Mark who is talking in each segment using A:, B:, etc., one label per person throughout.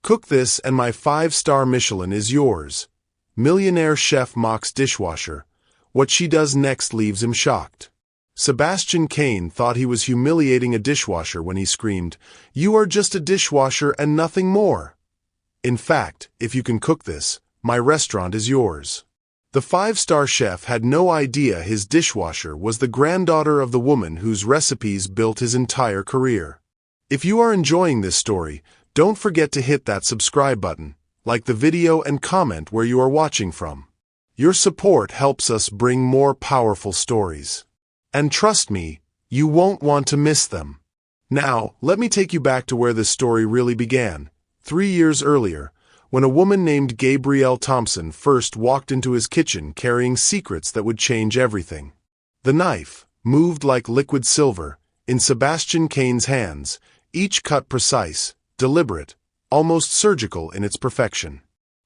A: Cook this and my 5-star Michelin is yours. Millionaire chef mocks dishwasher. What she does next leaves him shocked. Sebastian Kane thought he was humiliating a dishwasher when he screamed, "You are just a dishwasher and nothing more." In fact, if you can cook this, my restaurant is yours. The 5-star chef had no idea his dishwasher was the granddaughter of the woman whose recipes built his entire career. If you are enjoying this story, don't forget to hit that subscribe button, like the video and comment where you are watching from. Your support helps us bring more powerful stories. And trust me, you won't want to miss them. Now, let me take you back to where this story really began, 3 years earlier, when a woman named Gabrielle Thompson first walked into his kitchen carrying secrets that would change everything. The knife moved like liquid silver in Sebastian Kane's hands, each cut precise, deliberate, almost surgical in its perfection.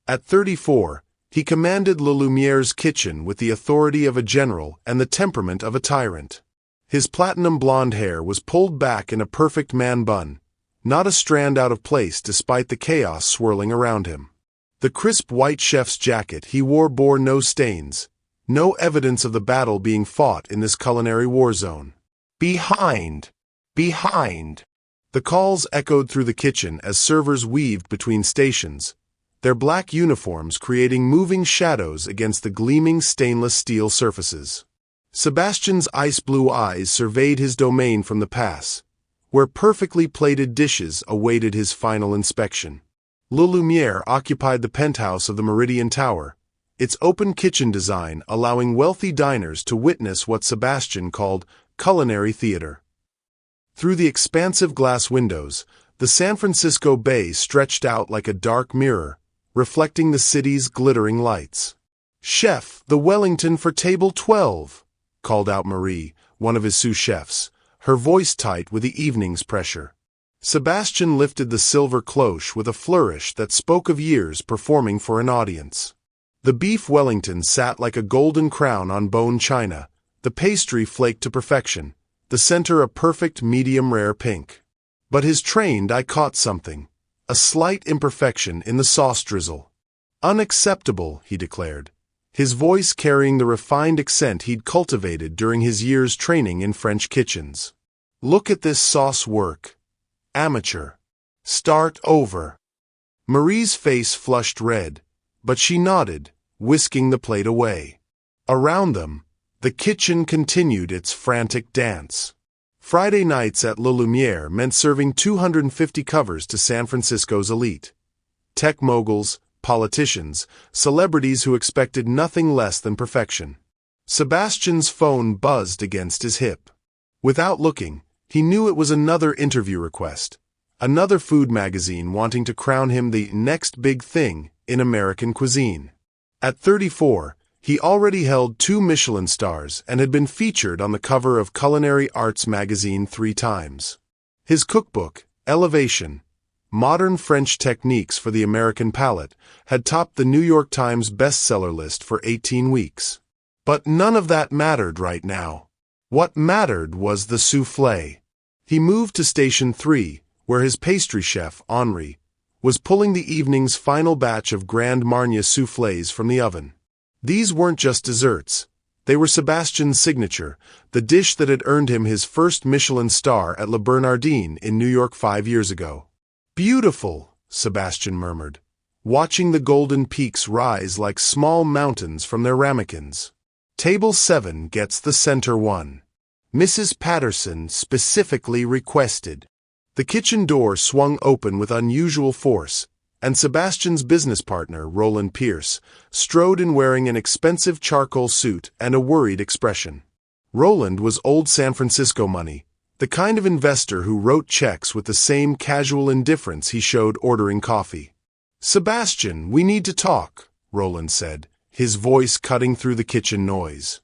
A: At 34, he commanded Le Lumiere's kitchen with the authority of a general and the temperament of a tyrant. His platinum blonde hair was pulled back in a perfect man bun, not a strand out of place despite the chaos swirling around him. The crisp white chef's jacket he wore bore no stains, no evidence of the battle being fought in this culinary war zone. Behind! Behind! The calls echoed through the kitchen as servers weaved between stations, their black uniforms creating moving shadows against the gleaming stainless steel surfaces. Sebastian's ice-blue eyes surveyed his domain from the pass, where perfectly plated dishes awaited his final inspection. Le Lumiere occupied the penthouse of the Meridian Tower, its open kitchen design allowing wealthy diners to witness what Sebastian called culinary theater. Through the expansive glass windows, the San Francisco Bay stretched out like a dark mirror, reflecting the city's glittering lights. "Chef, the Wellington for table 12, called out Marie, one of his sous chefs, her voice tight with the evening's pressure. Sebastian lifted the silver cloche with a flourish that spoke of years performing for an audience. The beef Wellington sat like a golden crown on bone china, the pastry flaked to perfection, the center a perfect medium-rare pink. But his trained eye caught something, a slight imperfection in the sauce drizzle. "Unacceptable," he declared, his voice carrying the refined accent he'd cultivated during his years training in French kitchens. "Look at this sauce work. Amateur. Start over." Marie's face flushed red, but she nodded, whisking the plate away. Around them, the kitchen continued its frantic dance. Friday nights at Le Lumiere meant serving 250 covers to San Francisco's elite. Tech moguls, politicians, celebrities who expected nothing less than perfection. Sebastian's phone buzzed against his hip. Without looking, he knew it was another interview request, another food magazine wanting to crown him the next big thing in American cuisine. At 34, he already held 2 Michelin stars and had been featured on the cover of Culinary Arts magazine 3 times. His cookbook, Elevation, Modern French Techniques for the American Palate, had topped the New York Times bestseller list for 18 weeks. But none of that mattered right now. What mattered was the soufflé. He moved to Station 3, where his pastry chef, Henri, was pulling the evening's final batch of Grand Marnier soufflés from the oven. These weren't just desserts. They were Sebastian's signature, the dish that had earned him his first Michelin star at Le Bernardin in New York 5 years ago. "Beautiful," Sebastian murmured, watching the golden peaks rise like small mountains from their ramekins. "Table 7 gets the center one. Mrs. Patterson specifically requested." The kitchen door swung open with unusual force, and Sebastian's business partner, Roland Pierce, strode in wearing an expensive charcoal suit and a worried expression. Roland was old San Francisco money, the kind of investor who wrote checks with the same casual indifference he showed ordering coffee. "Sebastian, we need to talk," Roland said, his voice cutting through the kitchen noise.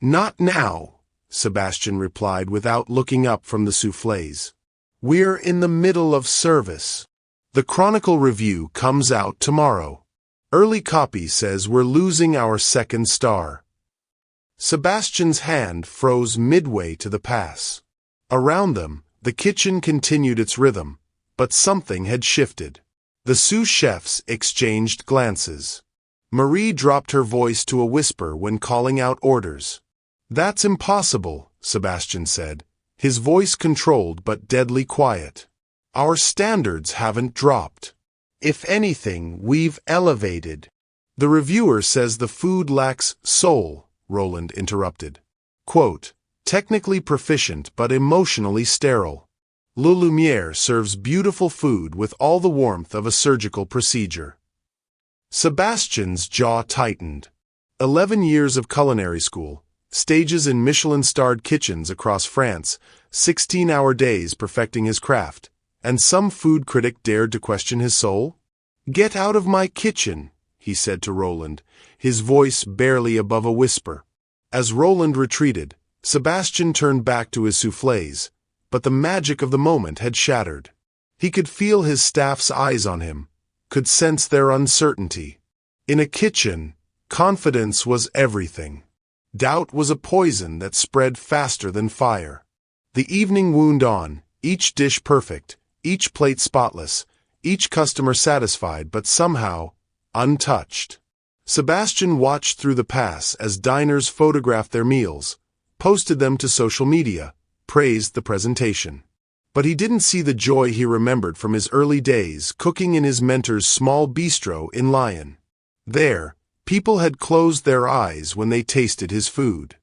A: "Not now," Sebastian replied without looking up from the soufflés. "We're in the middle of service. The Chronicle review comes out tomorrow. Early copy says we're losing our second star." Sebastian's hand froze midway to the pass. Around them, the kitchen continued its rhythm, but something had shifted. The sous chefs exchanged glances. Marie dropped her voice to a whisper when calling out orders. "That's impossible," Sebastian said, his voice controlled but deadly quiet. "Our standards haven't dropped. If anything, we've elevated." "The reviewer says the food lacks soul," Roland interrupted. Quote, "technically proficient but emotionally sterile. Le Lumière serves beautiful food with all the warmth of a surgical procedure." Sebastian's jaw tightened. 11 years of culinary school, stages in Michelin-starred kitchens across France, 16-hour days perfecting his craft, and some food critic dared to question his soul? "Get out of my kitchen," he said to Roland, his voice barely above a whisper. As Roland retreated, Sebastian turned back to his soufflés, but the magic of the moment had shattered. He could feel his staff's eyes on him, could sense their uncertainty. In a kitchen, confidence was everything. Doubt was a poison that spread faster than fire. The evening wound on, each dish perfect, each plate spotless, each customer satisfied but somehow untouched. Sebastian watched through the pass as diners photographed their meals, posted them to social media, praised the presentation. But he didn't see the joy he remembered from his early days cooking in his mentor's small bistro in Lyon. There, people had closed their eyes when they tasted his food.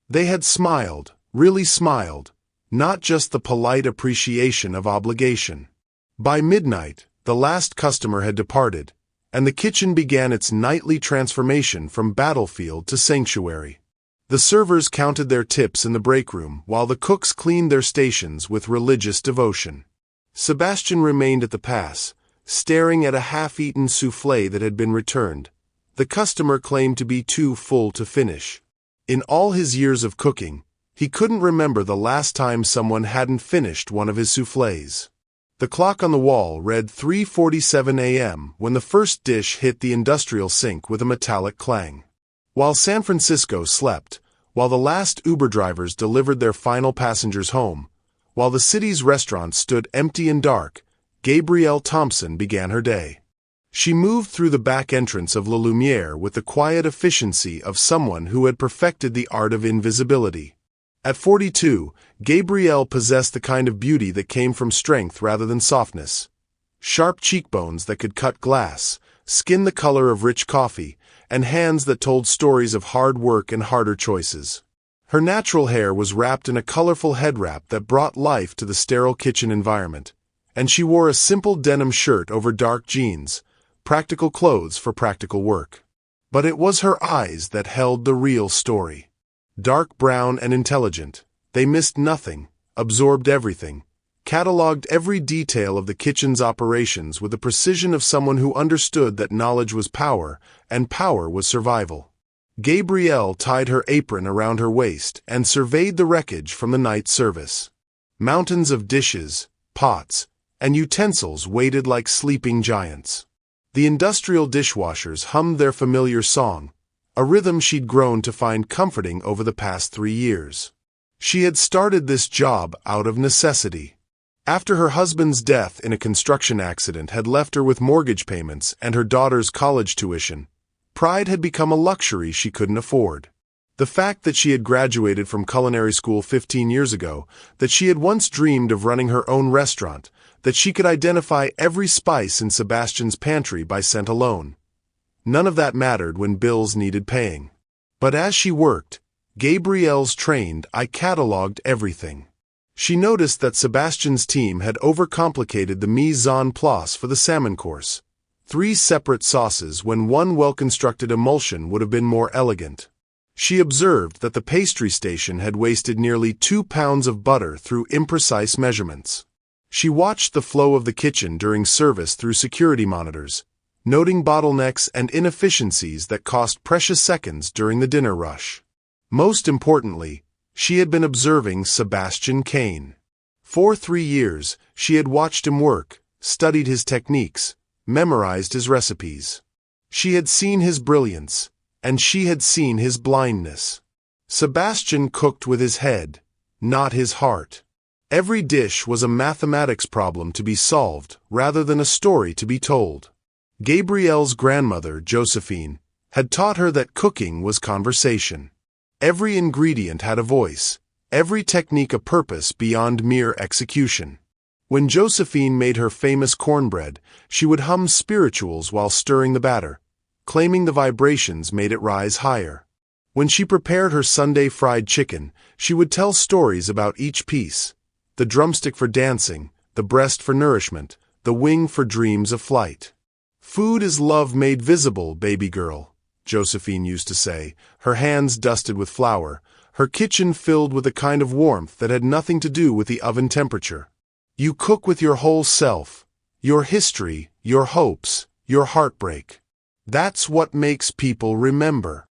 A: They had smiled, really smiled, not just the polite appreciation of obligation. By midnight, the last customer had departed, and the kitchen began its nightly transformation from battlefield to sanctuary. The servers counted their tips in the break room while the cooks cleaned their stations with religious devotion. Sebastian remained at the pass, staring at a half-eaten soufflé that had been returned. The customer claimed to be too full to finish. In all his years of cooking, he couldn't remember the last time someone hadn't finished one of his soufflés. The clock on the wall read 3:47 a.m. when the first dish hit the industrial sink with a metallic clang. While San Francisco slept, while the last Uber drivers delivered their final passengers home, while the city's restaurants stood empty and dark, Gabrielle Thompson began her day. She moved through the back entrance of La Lumière with the quiet efficiency of someone who had perfected the art of invisibility. At 42, Gabrielle possessed the kind of beauty that came from strength rather than softness. Sharp cheekbones that could cut glass, skin the color of rich coffee, and hands that told stories of hard work and harder choices. Her natural hair was wrapped in a colorful head wrap that brought life to the sterile kitchen environment, and she wore a simple denim shirt over dark jeans, practical clothes for practical work. But it was her eyes that held the real story. Dark brown and intelligent, they missed nothing, absorbed everything, cataloged every detail of the kitchen's operations with the precision of someone who understood that knowledge was power and power was survival. Gabrielle tied her apron around her waist and surveyed the wreckage from the night service. Mountains of dishes, pots, and utensils waited like sleeping giants. The industrial dishwashers hummed their familiar song, a rhythm she'd grown to find comforting over the past 3 years. She had started this job out of necessity. After her husband's death in a construction accident had left her with mortgage payments and her daughter's college tuition, pride had become a luxury she couldn't afford. The fact that she had graduated from culinary school 15 years ago, that she had once dreamed of running her own restaurant, that she could identify every spice in Sebastian's pantry by scent alone. None of that mattered when bills needed paying. But as she worked, Gabrielle's trained eye cataloged everything. She noticed that Sebastian's team had overcomplicated the mise en place for the salmon course. 3 separate sauces when one well-constructed emulsion would have been more elegant. She observed that the pastry station had wasted nearly 2 pounds of butter through imprecise measurements. She watched the flow of the kitchen during service through security monitors, noting bottlenecks and inefficiencies that cost precious seconds during the dinner rush. Most importantly, she had been observing Sebastian Kane. For 3 years, she had watched him work, studied his techniques, memorized his recipes. She had seen his brilliance, and she had seen his blindness. Sebastian cooked with his head, not his heart. Every dish was a mathematics problem to be solved rather than a story to be told. Gabrielle's grandmother, Josephine, had taught her that cooking was conversation. Every ingredient had a voice, every technique a purpose beyond mere execution. When Josephine made her famous cornbread, she would hum spirituals while stirring the batter, claiming the vibrations made it rise higher. When she prepared her Sunday fried chicken, she would tell stories about each piece: the drumstick for dancing, the breast for nourishment, the wing for dreams of flight. "Food is love made visible, baby girl," Josephine used to say, her hands dusted with flour, her kitchen filled with a kind of warmth that had nothing to do with the oven temperature. "You cook with your whole self, your history, your hopes, your heartbreak. That's what makes people remember."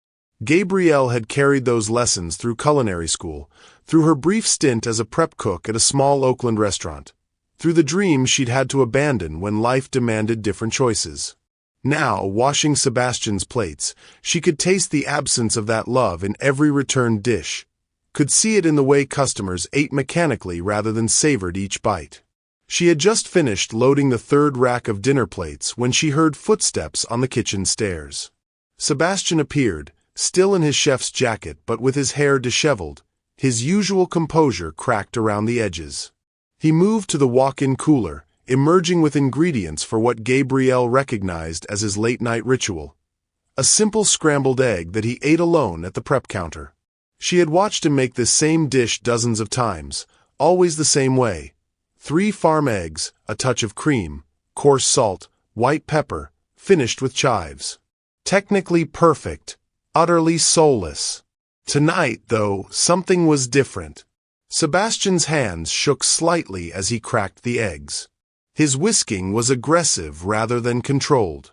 A: Gabrielle had carried those lessons through culinary school, through her brief stint as a prep cook at a small Oakland restaurant, through the dreams she'd had to abandon when life demanded different choices. Now, washing Sebastian's plates, she could taste the absence of that love in every returned dish, could see it in the way customers ate mechanically rather than savored each bite. She had just finished loading the third rack of dinner plates when she heard footsteps on the kitchen stairs. Sebastian appeared, still in his chef's jacket but with his hair disheveled, his usual composure cracked around the edges. He moved to the walk-in cooler, emerging with ingredients for what Gabrielle recognized as his late-night ritual: a simple scrambled egg that he ate alone at the prep counter. She had watched him make this same dish dozens of times, always the same way: 3 farm eggs, a touch of cream, coarse salt, white pepper, finished with chives. Technically perfect, utterly soulless. Tonight, though, something was different. Sebastian's hands shook slightly as he cracked the eggs. His whisking was aggressive rather than controlled.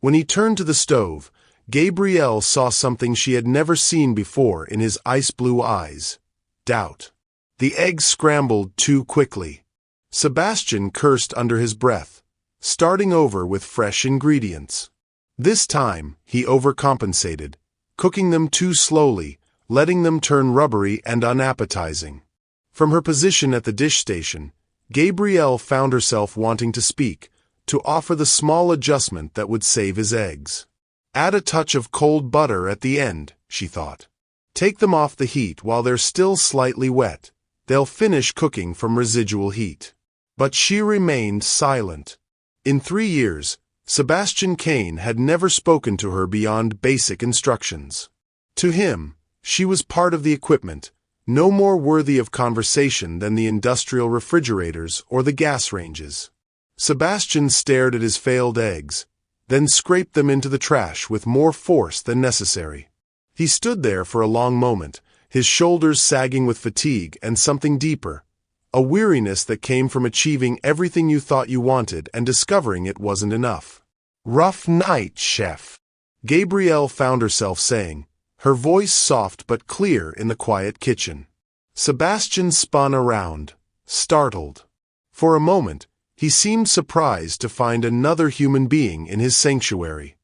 A: When he turned to the stove, Gabrielle saw something she had never seen before in his ice-blue eyes: doubt. The eggs scrambled too quickly. Sebastian cursed under his breath, starting over with fresh ingredients. This time, he overcompensated, cooking them too slowly, letting them turn rubbery and unappetizing. From her position at the dish station, Gabrielle found herself wanting to speak, to offer the small adjustment that would save his eggs. Add a touch of cold butter at the end, she thought. Take them off the heat while they're still slightly wet. They'll finish cooking from residual heat. But she remained silent. In 3 years, Sebastian Kane had never spoken to her beyond basic instructions. To him, she was part of the equipment, no more worthy of conversation than the industrial refrigerators or the gas ranges. Sebastian stared at his failed eggs, then scraped them into the trash with more force than necessary. He stood there for a long moment, his shoulders sagging with fatigue and something deeper, a weariness that came from achieving everything you thought you wanted and discovering it wasn't enough. "Rough night, chef," Gabrielle found herself saying, her voice soft but clear in the quiet kitchen. Sebastian spun around, startled. For a moment, he seemed surprised to find another human being in his sanctuary.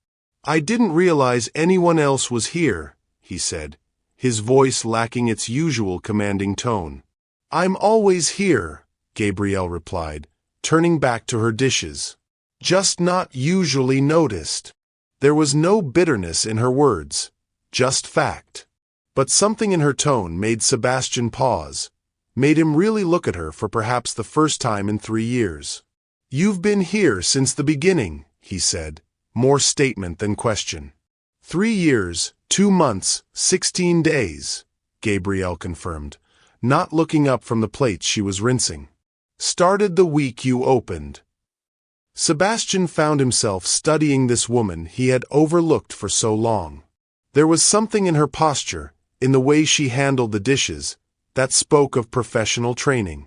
A: "I didn't realize anyone else was here," he said, his voice lacking its usual commanding tone. "I'm always here," Gabrielle replied, turning back to her dishes. "Just not usually noticed." There was no bitterness in her words, just fact. But something in her tone made Sebastian pause, made him really look at her for perhaps the first time in 3 years. "You've been here since the beginning," he said, more statement than question. 3 years, 2 months, 16 days, Gabrielle confirmed, not looking up from the plates she was rinsing. "Started the week you opened." Sebastian found himself studying this woman he had overlooked for so long. There was something in her posture, in the way she handled the dishes, that spoke of professional training.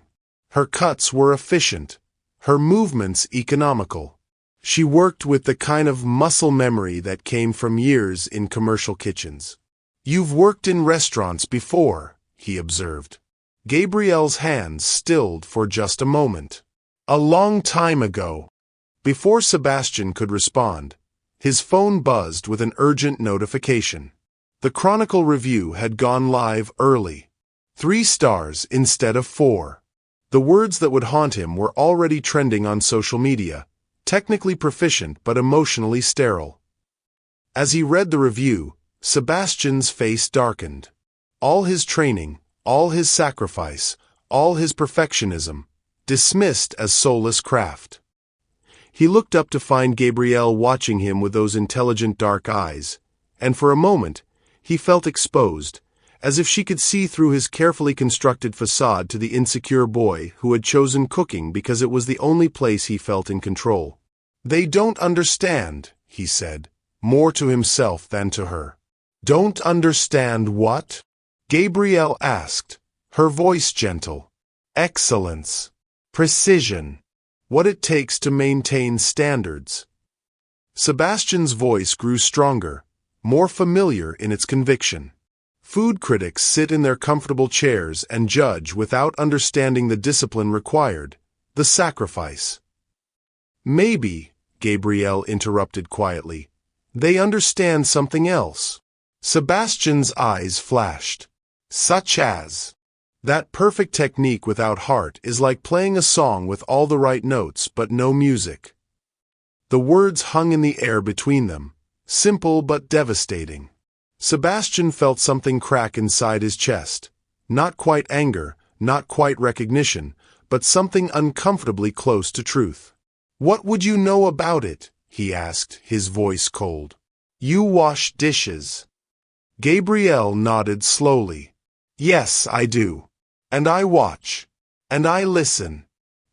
A: Her cuts were efficient, her movements economical. She worked with the kind of muscle memory that came from years in commercial kitchens. "You've worked in restaurants before," he observed. Gabrielle's hands stilled for just a moment. "A long time ago." Before Sebastian could respond, his phone buzzed with an urgent notification. The Chronicle review had gone live early. 3 stars instead of 4. The words that would haunt him were already trending on social media, technically proficient but emotionally sterile. As he read the review, Sebastian's face darkened. All his training, all his sacrifice, all his perfectionism, dismissed as soulless craft. He looked up to find Gabrielle watching him with those intelligent dark eyes, and for a moment, he felt exposed, as if she could see through his carefully constructed facade to the insecure boy who had chosen cooking because it was the only place he felt in control. "They don't understand," he said, more to himself than to her. "Don't understand what?" Gabrielle asked, her voice gentle. "Excellence. Precision. What it takes to maintain standards." Sebastian's voice grew stronger, more familiar in its conviction. Food critics sit in their comfortable chairs and judge without understanding the discipline required, the sacrifice. "Maybe," Gabrielle interrupted quietly, "they understand something else." Sebastian's eyes flashed. "Such as?" "That perfect technique without heart is like playing a song with all the right notes but no music." The words hung in the air between them, simple but devastating. Sebastian felt something crack inside his chest. Not quite anger, not quite recognition, but something uncomfortably close to truth. "What would you know about it?" he asked, his voice cold. "You wash dishes." Gabrielle nodded slowly. "Yes, I do. And I watch. And I listen.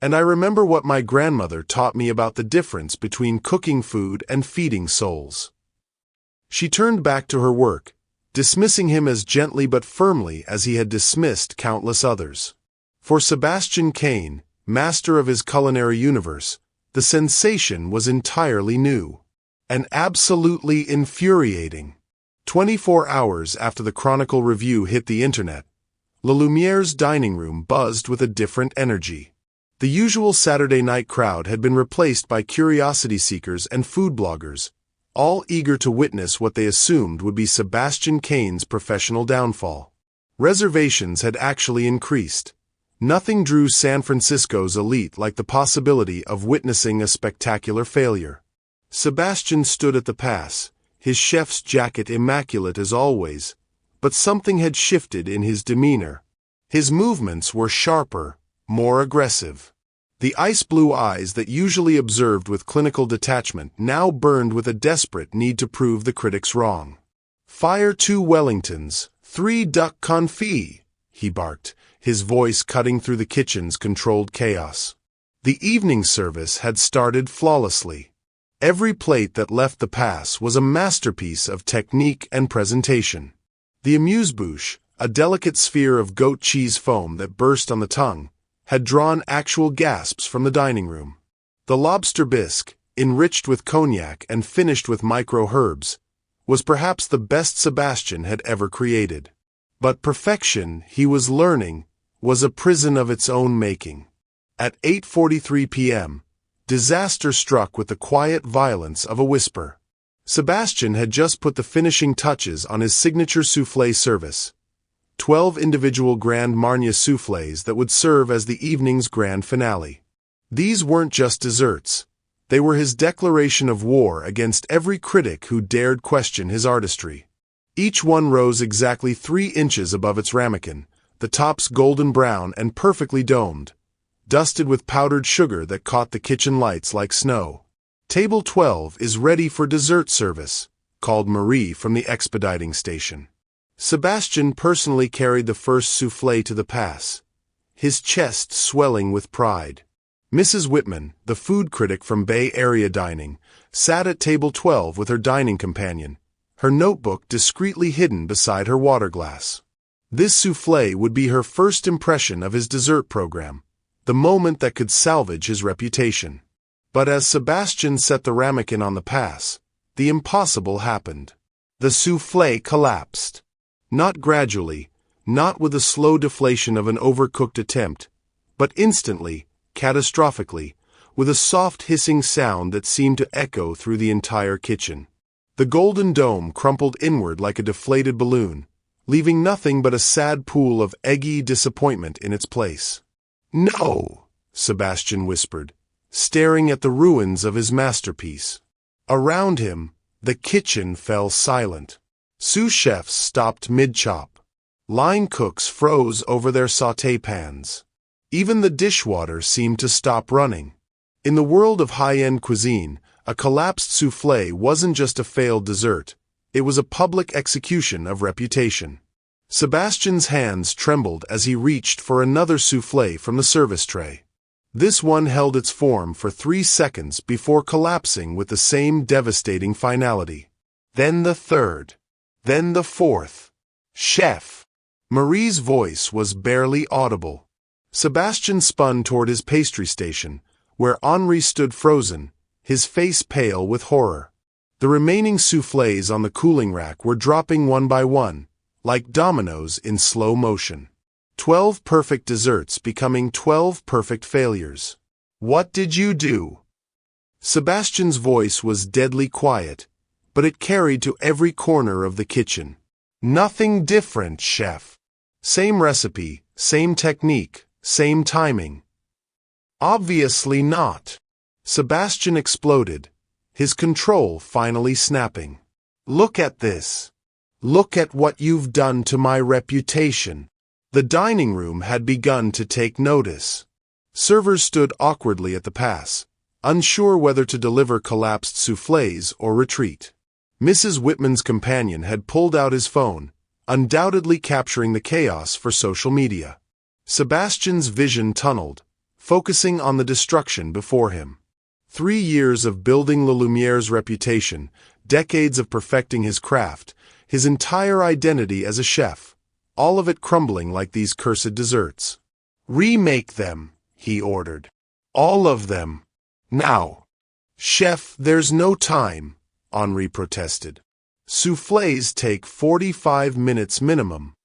A: And I remember what my grandmother taught me about the difference between cooking food and feeding souls." She turned back to her work, dismissing him as gently but firmly as he had dismissed countless others. For Sebastian Kane, master of his culinary universe, the sensation was entirely new. And absolutely infuriating. 24 hours after the Chronicle review hit the internet, Le Lumiere's dining room buzzed with a different energy. The usual Saturday night crowd had been replaced by curiosity seekers and food bloggers, all eager to witness what they assumed would be Sebastian Kane's professional downfall. Reservations had actually increased. Nothing drew San Francisco's elite like the possibility of witnessing a spectacular failure. Sebastian stood at the pass, his chef's jacket immaculate as always, but something had shifted in his demeanor. His movements were sharper, more aggressive. The ice-blue eyes that usually observed with clinical detachment now burned with a desperate need to prove the critics wrong. "Fire 2 Wellingtons, 3 duck confit," he barked, his voice cutting through the kitchen's controlled chaos. The evening service had started flawlessly. Every plate that left the pass was a masterpiece of technique and presentation. The amuse-bouche, a delicate sphere of goat cheese foam that burst on the tongue, had drawn actual gasps from the dining room. The lobster bisque, enriched with cognac and finished with micro-herbs, was perhaps the best Sebastian had ever created. But perfection, he was learning, was a prison of its own making. At 8:43 p.m., disaster struck with the quiet violence of a whisper. Sebastian had just put the finishing touches on his signature soufflé service. 12 individual Grand Marnier soufflés that would serve as the evening's grand finale. These weren't just desserts. They were his declaration of war against every critic who dared question his artistry. Each one rose exactly 3 inches above its ramekin, the tops golden brown and perfectly domed, dusted with powdered sugar that caught the kitchen lights like snow. "Table 12 is ready for dessert service," called Marie from the expediting station. Sebastian personally carried the first soufflé to the pass, his chest swelling with pride. Mrs. Whitman, the food critic from Bay Area Dining, sat at table 12 with her dining companion, her notebook discreetly hidden beside her water glass. This soufflé would be her first impression of his dessert program, the moment that could salvage his reputation. But as Sebastian set the ramekin on the pass, the impossible happened. The soufflé collapsed. Not gradually, not with the slow deflation of an overcooked attempt, but instantly, catastrophically, with a soft hissing sound that seemed to echo through the entire kitchen. The golden dome crumpled inward like a deflated balloon, leaving nothing but a sad pool of eggy disappointment in its place. "No," Sebastian whispered, staring at the ruins of his masterpiece. Around him, the kitchen fell silent. Sous chefs stopped mid-chop. Line cooks froze over their sauté pans. Even the dishwater seemed to stop running. In the world of high-end cuisine, a collapsed soufflé wasn't just a failed dessert, it was a public execution of reputation. Sebastian's hands trembled as he reached for another soufflé from the service tray. This one held its form for 3 seconds before collapsing with the same devastating finality. Then the third. Then the fourth. "Chef!" Marie's voice was barely audible. Sebastian spun toward his pastry station, where Henri stood frozen, his face pale with horror. The remaining soufflés on the cooling rack were dropping one by one, like dominoes in slow motion. 12 perfect desserts becoming 12 perfect failures. "What did you do?" Sebastian's voice was deadly quiet, but it carried to every corner of the kitchen. "Nothing different, chef. Same recipe, same technique, same timing." "Obviously not." Sebastian exploded, his control finally snapping. "Look at this. Look at what you've done to my reputation." The dining room had begun to take notice. Servers stood awkwardly at the pass, unsure whether to deliver collapsed soufflés or retreat. Mrs. Whitman's companion had pulled out his phone, undoubtedly capturing the chaos for social media. Sebastian's vision tunneled, focusing on the destruction before him. 3 years of building Le Lumiere's reputation, decades of perfecting his craft, his entire identity as a chef, all of it crumbling like these cursed desserts. "Remake them," he ordered. "All of them. Now." "Chef, there's no time," Henri protested. "Soufflés take 45 minutes minimum.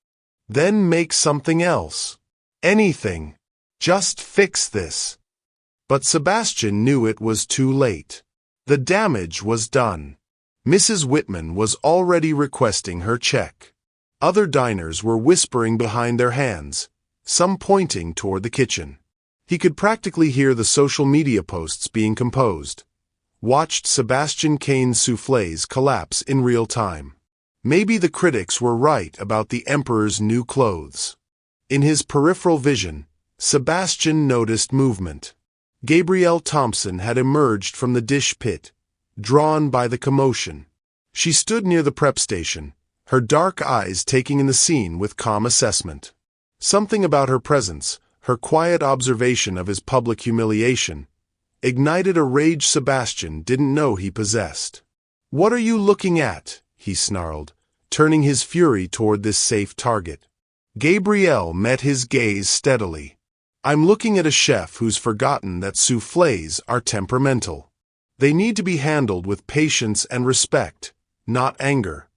A: Then make something else. Anything. Just fix this." But Sebastian knew it was too late. The damage was done. Mrs. Whitman was already requesting her check. Other diners were whispering behind their hands, some pointing toward the kitchen. He could practically hear the social media posts being composed. Watched Sebastian Kane's soufflés collapse in real time. Maybe the critics were right about the emperor's new clothes. In his peripheral vision, Sebastian noticed movement. Gabrielle Thompson had emerged from the dish pit, drawn by the commotion. She stood near the prep station, her dark eyes taking in the scene with calm assessment. Something about her presence, her quiet observation of his public humiliation, ignited a rage Sebastian didn't know he possessed. "What are you looking at?" he snarled, turning his fury toward this safe target. Gabrielle met his gaze steadily. "I'm looking at a chef who's forgotten that soufflés are temperamental. They need to be handled with patience and respect, not anger."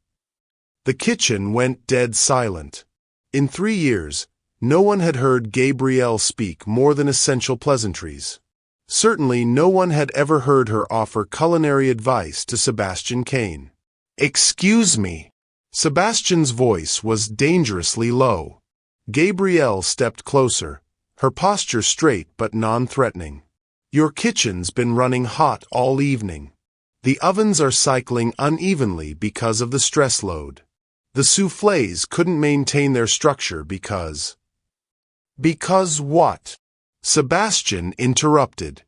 A: The kitchen went dead silent. In 3 years, no one had heard Gabrielle speak more than essential pleasantries. Certainly no one had ever heard her offer culinary advice to Sebastian Kane. "Excuse me." Sebastian's voice was dangerously low. Gabrielle stepped closer, her posture straight but non-threatening. "Your kitchen's been running hot all evening. The ovens are cycling unevenly because of the stress load. The soufflés couldn't maintain their structure because..." "Because what?" Sebastian interrupted.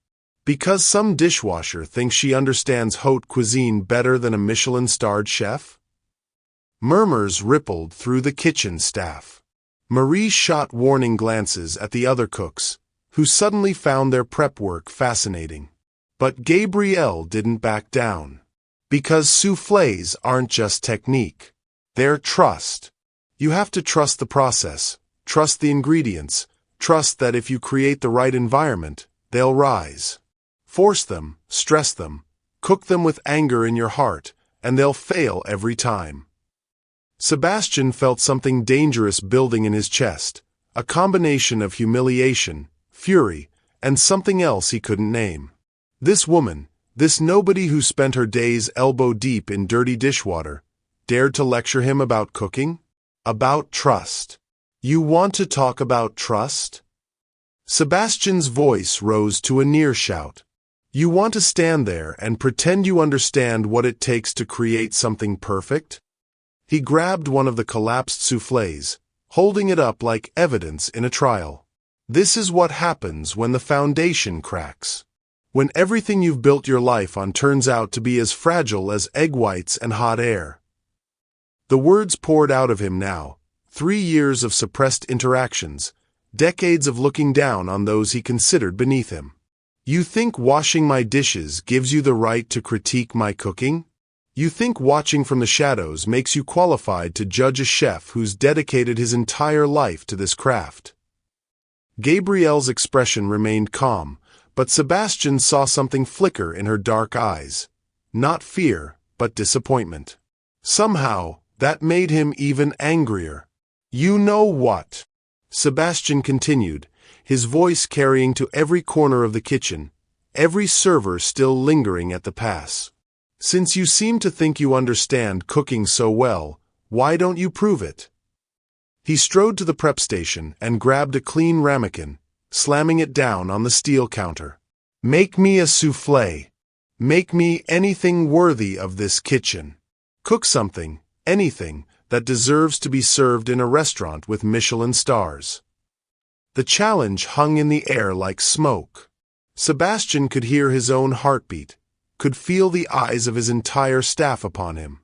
A: "Because some dishwasher thinks she understands haute cuisine better than a Michelin-starred chef?" Murmurs rippled through the kitchen staff. Marie shot warning glances at the other cooks, who suddenly found their prep work fascinating. But Gabrielle didn't back down. "Because soufflés aren't just technique. They're trust. You have to trust the process, trust the ingredients, trust that if you create the right environment, they'll rise. Force them, stress them, cook them with anger in your heart, and they'll fail every time." Sebastian felt something dangerous building in his chest, a combination of humiliation, fury, and something else he couldn't name. This woman, this nobody who spent her days elbow-deep in dirty dishwater, dared to lecture him about cooking? About trust. "You want to talk about trust?" Sebastian's voice rose to a near shout. You want to stand there and pretend you understand what it takes to create something perfect? He grabbed one of the collapsed soufflés, holding it up like evidence in a trial. This is what happens when the foundation cracks. When everything you've built your life on turns out to be as fragile as egg whites and hot air. The words poured out of him now, 3 years of suppressed interactions, decades of looking down on those he considered beneath him. You think washing my dishes gives you the right to critique my cooking? You think watching from the shadows makes you qualified to judge a chef who's dedicated his entire life to this craft? Gabrielle's expression remained calm, but Sebastian saw something flicker in her dark eyes. Not fear, but disappointment. Somehow, that made him even angrier. You know what? Sebastian continued, his voice carrying to every corner of the kitchen, every server still lingering at the pass. Since you seem to think you understand cooking so well, why don't you prove it? He strode to the prep station and grabbed a clean ramekin, slamming it down on the steel counter. Make me a soufflé. Make me anything worthy of this kitchen. Cook something, anything, that deserves to be served in a restaurant with Michelin stars. The challenge hung in the air like smoke. Sebastian could hear his own heartbeat, could feel the eyes of his entire staff upon him.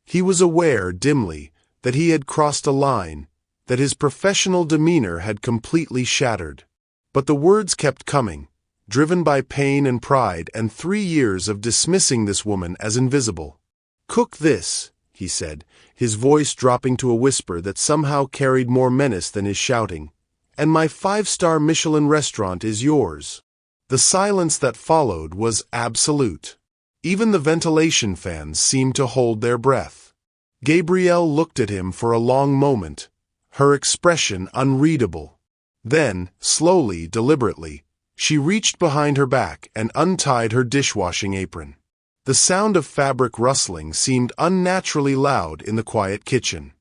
A: He was aware, dimly, that he had crossed a line, that his professional demeanor had completely shattered. But the words kept coming, driven by pain and pride and 3 years of dismissing this woman as invisible. Cook this, he said, his voice dropping to a whisper that somehow carried more menace than his shouting, and my 5-star Michelin restaurant is yours. The silence that followed was absolute. Even the ventilation fans seemed to hold their breath. Gabrielle looked at him for a long moment, her expression unreadable. Then, slowly, deliberately, she reached behind her back and untied her dishwashing apron. The sound of fabric rustling seemed unnaturally loud in the quiet kitchen.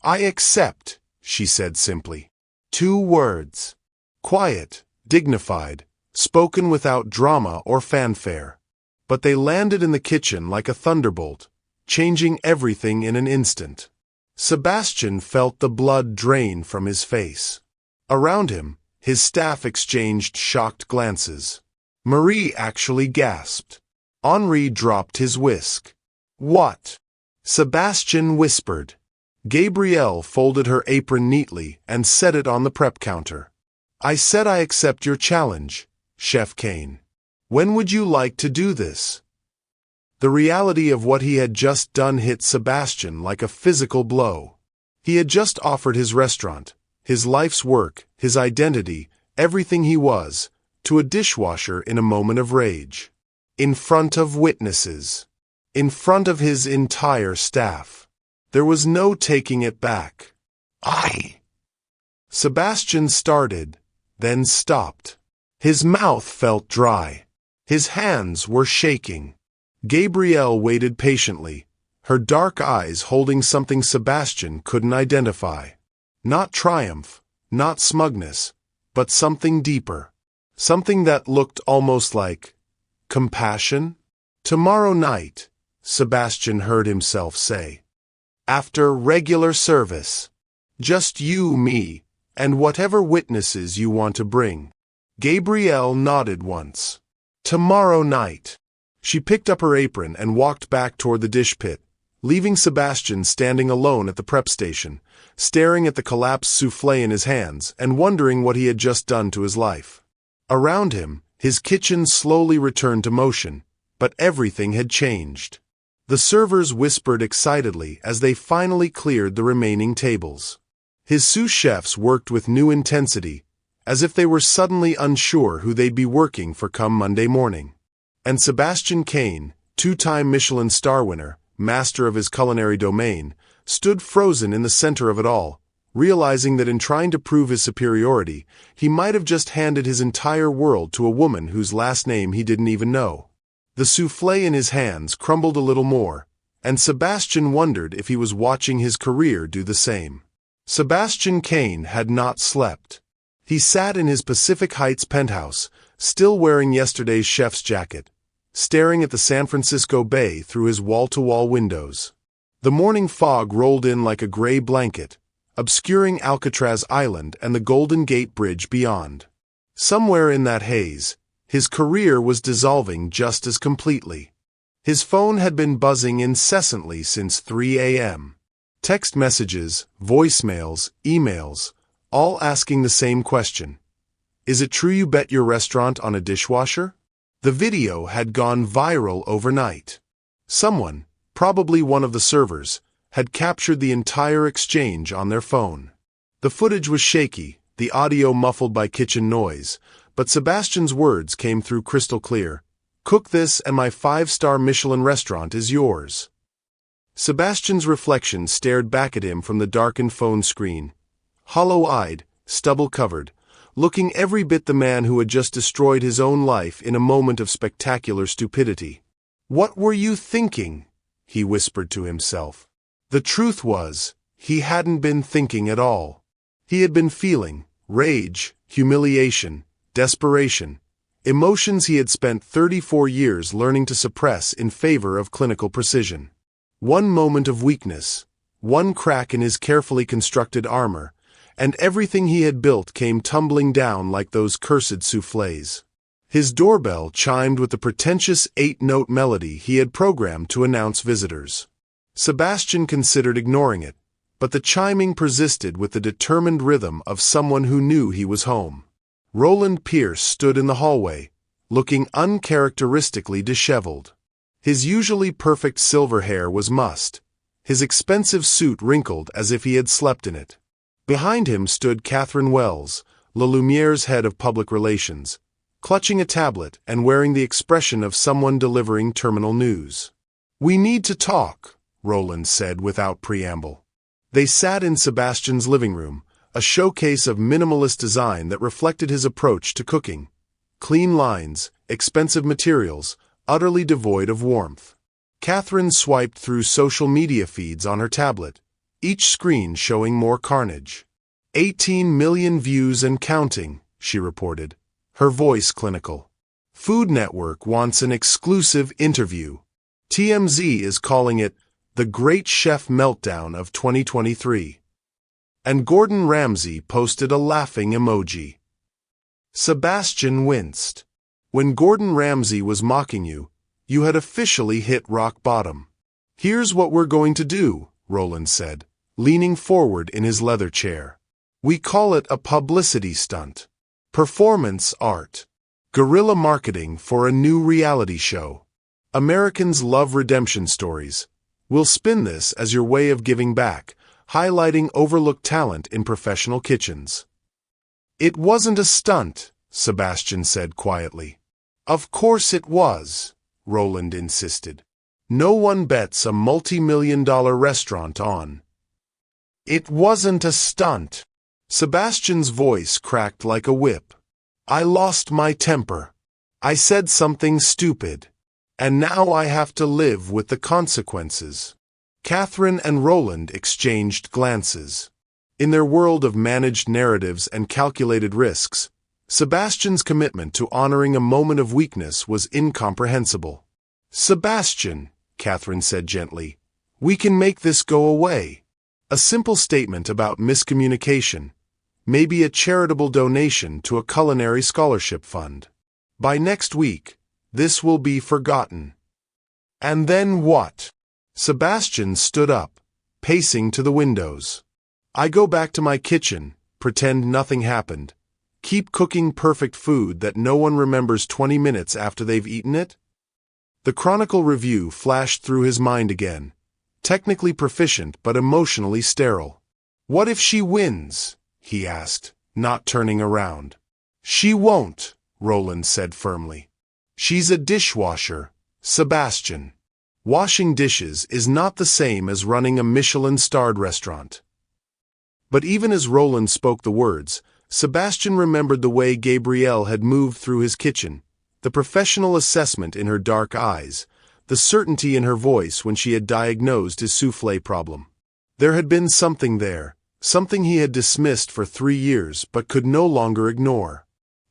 A: I accept, she said simply. 2 words. Quiet, dignified, spoken without drama or fanfare. But they landed in the kitchen like a thunderbolt, changing everything in an instant. Sebastian felt the blood drain from his face. Around him, his staff exchanged shocked glances. Marie actually gasped. Henri dropped his whisk. What? Sebastian whispered. Gabrielle folded her apron neatly and set it on the prep counter. I said I accept your challenge, Chef Kane. When would you like to do this? The reality of what he had just done hit Sebastian like a physical blow. He had just offered his restaurant, his life's work, his identity, everything he was, to a dishwasher in a moment of rage. In front of witnesses. In front of his entire staff. There was no taking it back. Sebastian started, then stopped. His mouth felt dry. His hands were shaking. Gabrielle waited patiently, her dark eyes holding something Sebastian couldn't identify. Not triumph, not smugness, but something deeper. Something that looked almost like compassion? Tomorrow night, Sebastian heard himself say. After regular service. Just you, me, and whatever witnesses you want to bring. Gabrielle nodded once. Tomorrow night. She picked up her apron and walked back toward the dish pit, leaving Sebastian standing alone at the prep station, staring at the collapsed soufflé in his hands and wondering what he had just done to his life. Around him, his kitchen slowly returned to motion, but everything had changed. The servers whispered excitedly as they finally cleared the remaining tables. His sous chefs worked with new intensity, as if they were suddenly unsure who they'd be working for come Monday morning. And Sebastian Kane, 2-time Michelin star winner, master of his culinary domain, stood frozen in the center of it all, realizing that in trying to prove his superiority, he might have just handed his entire world to a woman whose last name he didn't even know. The soufflé in his hands crumbled a little more, and Sebastian wondered if he was watching his career do the same. Sebastian Kane had not slept. He sat in his Pacific Heights penthouse, still wearing yesterday's chef's jacket, staring at the San Francisco Bay through his wall-to-wall windows. The morning fog rolled in like a gray blanket, obscuring Alcatraz Island and the Golden Gate Bridge beyond. Somewhere in that haze, his career was dissolving just as completely. His phone had been buzzing incessantly since 3 a.m. Text messages, voicemails, emails, all asking the same question. Is it true you bet your restaurant on a dishwasher? The video had gone viral overnight. Someone, probably one of the servers, had captured the entire exchange on their phone. The footage was shaky, the audio muffled by kitchen noise, but Sebastian's words came through crystal clear. Cook this and my 5-star Michelin restaurant is yours. Sebastian's reflection stared back at him from the darkened phone screen. Hollow-eyed, stubble-covered, looking every bit the man who had just destroyed his own life in a moment of spectacular stupidity. "What were you thinking?" he whispered to himself. The truth was, he hadn't been thinking at all. He had been feeling rage, humiliation, desperation, emotions he had spent 34 years learning to suppress in favor of clinical precision. One moment of weakness, one crack in his carefully constructed armor, and everything he had built came tumbling down like those cursed soufflés. His doorbell chimed with the pretentious 8-note melody he had programmed to announce visitors. Sebastian considered ignoring it, but the chiming persisted with the determined rhythm of someone who knew he was home. Roland Pierce stood in the hallway, looking uncharacteristically disheveled. His usually perfect silver hair was mussed, his expensive suit wrinkled as if he had slept in it. Behind him stood Catherine Wells, La Lumiere's head of public relations, clutching a tablet and wearing the expression of someone delivering terminal news. "We need to talk," Roland said without preamble. They sat in Sebastian's living room, a showcase of minimalist design that reflected his approach to cooking. Clean lines, expensive materials, utterly devoid of warmth. Catherine swiped through social media feeds on her tablet, each screen showing more carnage. 18 million views and counting, she reported, her voice clinical. Food Network wants an exclusive interview. TMZ is calling it the Great Chef Meltdown of 2023. And Gordon Ramsay posted a laughing emoji. Sebastian winced. When Gordon Ramsay was mocking you, you had officially hit rock bottom. "Here's what we're going to do," Roland said, leaning forward in his leather chair. "We call it a publicity stunt. Performance art. Guerrilla marketing for a new reality show. Americans love redemption stories. We'll spin this as your way of giving back, highlighting overlooked talent in professional kitchens." "It wasn't a stunt," Sebastian said quietly. "Of course it was," Roland insisted. "No one bets a multi-million-dollar restaurant on." "It wasn't a stunt." Sebastian's voice cracked like a whip. "I lost my temper. I said something stupid. And now I have to live with the consequences." Catherine and Roland exchanged glances. In their world of managed narratives and calculated risks, Sebastian's commitment to honoring a moment of weakness was incomprehensible. "Sebastian," Catherine said gently, "we can make this go away. A simple statement about miscommunication, maybe a charitable donation to a culinary scholarship fund. By next week, this will be forgotten." "And then what?" Sebastian stood up, pacing to the windows. "I go back to my kitchen, pretend nothing happened, keep cooking perfect food that no one remembers 20 minutes after they've eaten it?" The Chronicle review flashed through his mind again, technically proficient but emotionally sterile. "What if she wins?" he asked, not turning around. "She won't," Roland said firmly. "She's a dishwasher, Sebastian. Washing dishes is not the same as running a Michelin-starred restaurant." But even as Roland spoke the words, Sebastian remembered the way Gabrielle had moved through his kitchen, the professional assessment in her dark eyes, the certainty in her voice when she had diagnosed his soufflé problem. There had been something there, something he had dismissed for 3 years but could no longer ignore.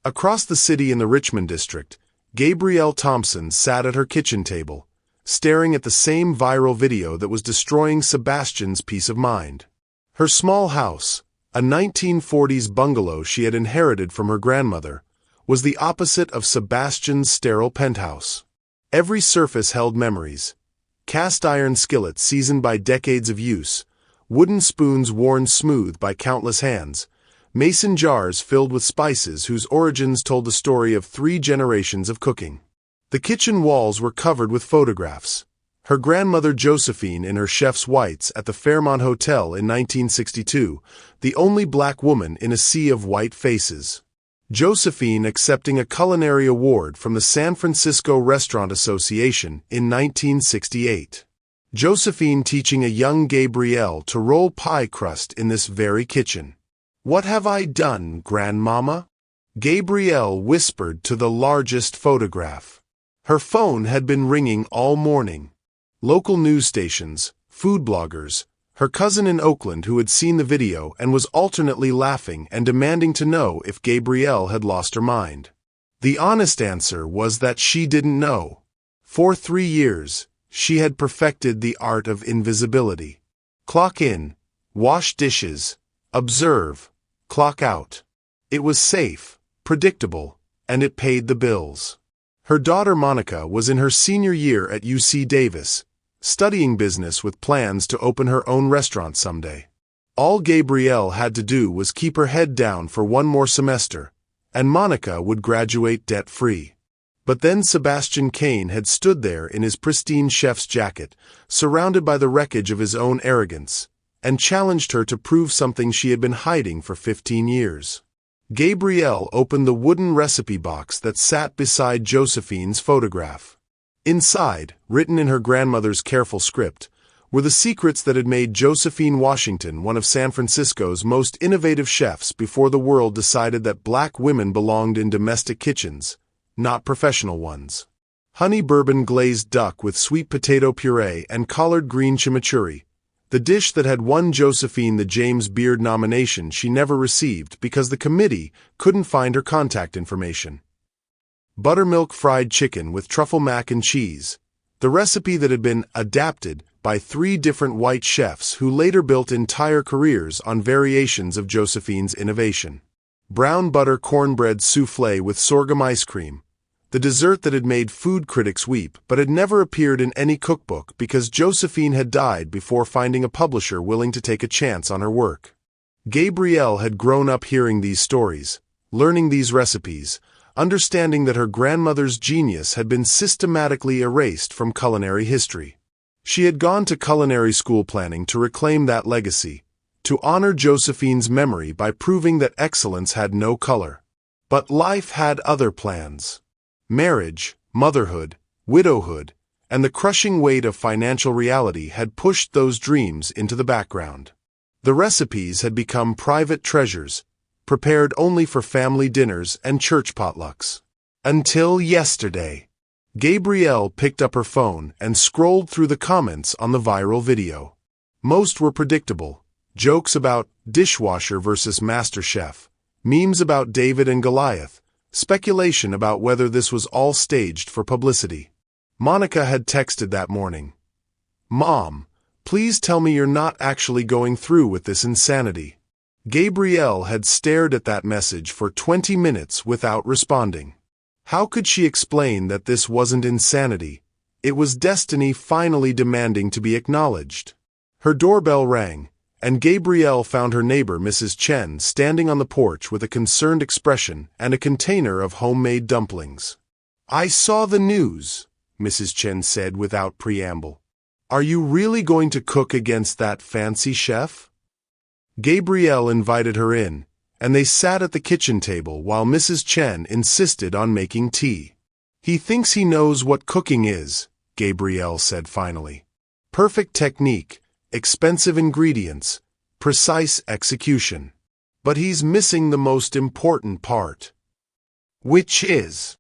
A: Across the city in the Richmond district, Gabrielle Thompson sat at her kitchen table, staring at the same viral video that was destroying Sebastian's peace of mind. Her small house, a 1940s bungalow she had inherited from her grandmother, was the opposite of Sebastian's sterile penthouse. Every surface held memories: cast-iron skillets seasoned by decades of use, wooden spoons worn smooth by countless hands, mason jars filled with spices whose origins told the story of 3 generations of cooking. The kitchen walls were covered with photographs. Her grandmother Josephine in her chef's whites at the Fairmont Hotel in 1962, the only black woman in a sea of white faces. Josephine accepting a culinary award from the San Francisco Restaurant Association in 1968. Josephine teaching a young Gabrielle to roll pie crust in this very kitchen. "What have I done, Grandmama?" Gabrielle whispered to the largest photograph. Her phone had been ringing all morning. Local news stations, food bloggers, her cousin in Oakland who had seen the video and was alternately laughing and demanding to know if Gabrielle had lost her mind. The honest answer was that she didn't know. For 3 years, she had perfected the art of invisibility. Clock in, wash dishes, observe, clock out. It was safe, predictable, and it paid the bills. Her daughter Monica was in her senior year at UC Davis, studying business with plans to open her own restaurant someday. All Gabrielle had to do was keep her head down for 1 more semester, and Monica would graduate debt-free. But then Sebastian Kane had stood there in his pristine chef's jacket, surrounded by the wreckage of his own arrogance, and challenged her to prove something she had been hiding for 15 years. Gabrielle opened the wooden recipe box that sat beside Josephine's photograph. Inside, written in her grandmother's careful script, were the secrets that had made Josephine Washington one of San Francisco's most innovative chefs before the world decided that black women belonged in domestic kitchens, not professional ones. Honey bourbon glazed duck with sweet potato puree and collard green chimichurri, the dish that had won Josephine the James Beard nomination she never received because the committee couldn't find her contact information. Buttermilk fried chicken with truffle mac and cheese, the recipe that had been adapted by 3 different white chefs who later built entire careers on variations of Josephine's innovation. Brown butter cornbread soufflé with sorghum ice cream, the dessert that had made food critics weep but had never appeared in any cookbook because Josephine had died before finding a publisher willing to take a chance on her work. Gabrielle had grown up hearing these stories, learning these recipes, understanding that her grandmother's genius had been systematically erased from culinary history. She had gone to culinary school planning to reclaim that legacy, to honor Josephine's memory by proving that excellence had no color. But life had other plans. Marriage, motherhood, widowhood, and the crushing weight of financial reality had pushed those dreams into the background. The recipes had become private treasures, prepared only for family dinners and church potlucks. Until yesterday. Gabrielle picked up her phone and scrolled through the comments on the viral video. Most were predictable: jokes about Dishwasher versus Master Chef, memes about David and Goliath, speculation about whether this was all staged for publicity. Monica had texted that morning, "Mom, please tell me you're not actually going through with this insanity." Gabrielle had stared at that message for 20 minutes without responding. How could she explain that this wasn't insanity? It was destiny finally demanding to be acknowledged. Her doorbell rang, and Gabrielle found her neighbor Mrs. Chen standing on the porch with a concerned expression and a container of homemade dumplings. "I saw the news," Mrs. Chen said without preamble. "Are you really going to cook against that fancy chef?" Gabrielle invited her in, and they sat at the kitchen table while Mrs. Chen insisted on making tea. "He thinks he knows what cooking is," Gabrielle said finally. "Perfect technique, expensive ingredients, precise execution. But he's missing the most important part." "Which is?"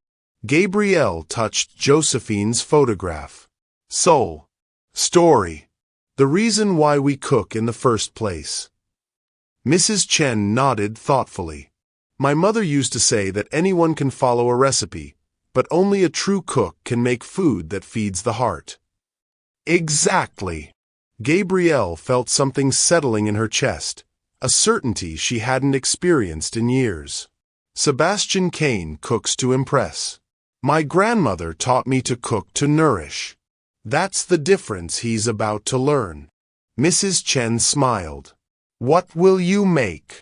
A: Gabrielle touched Josephine's photograph. "Soul. Story. The reason why we cook in the first place." Mrs. Chen nodded thoughtfully. My mother used to say that anyone can follow a recipe, but only a true cook can make food that feeds the heart. Exactly. Gabrielle felt something settling in her chest, a certainty she hadn't experienced in years. Sebastian Kane cooks to impress. My grandmother taught me to cook to nourish. That's the difference he's about to learn. Mrs. Chen smiled. What will you make?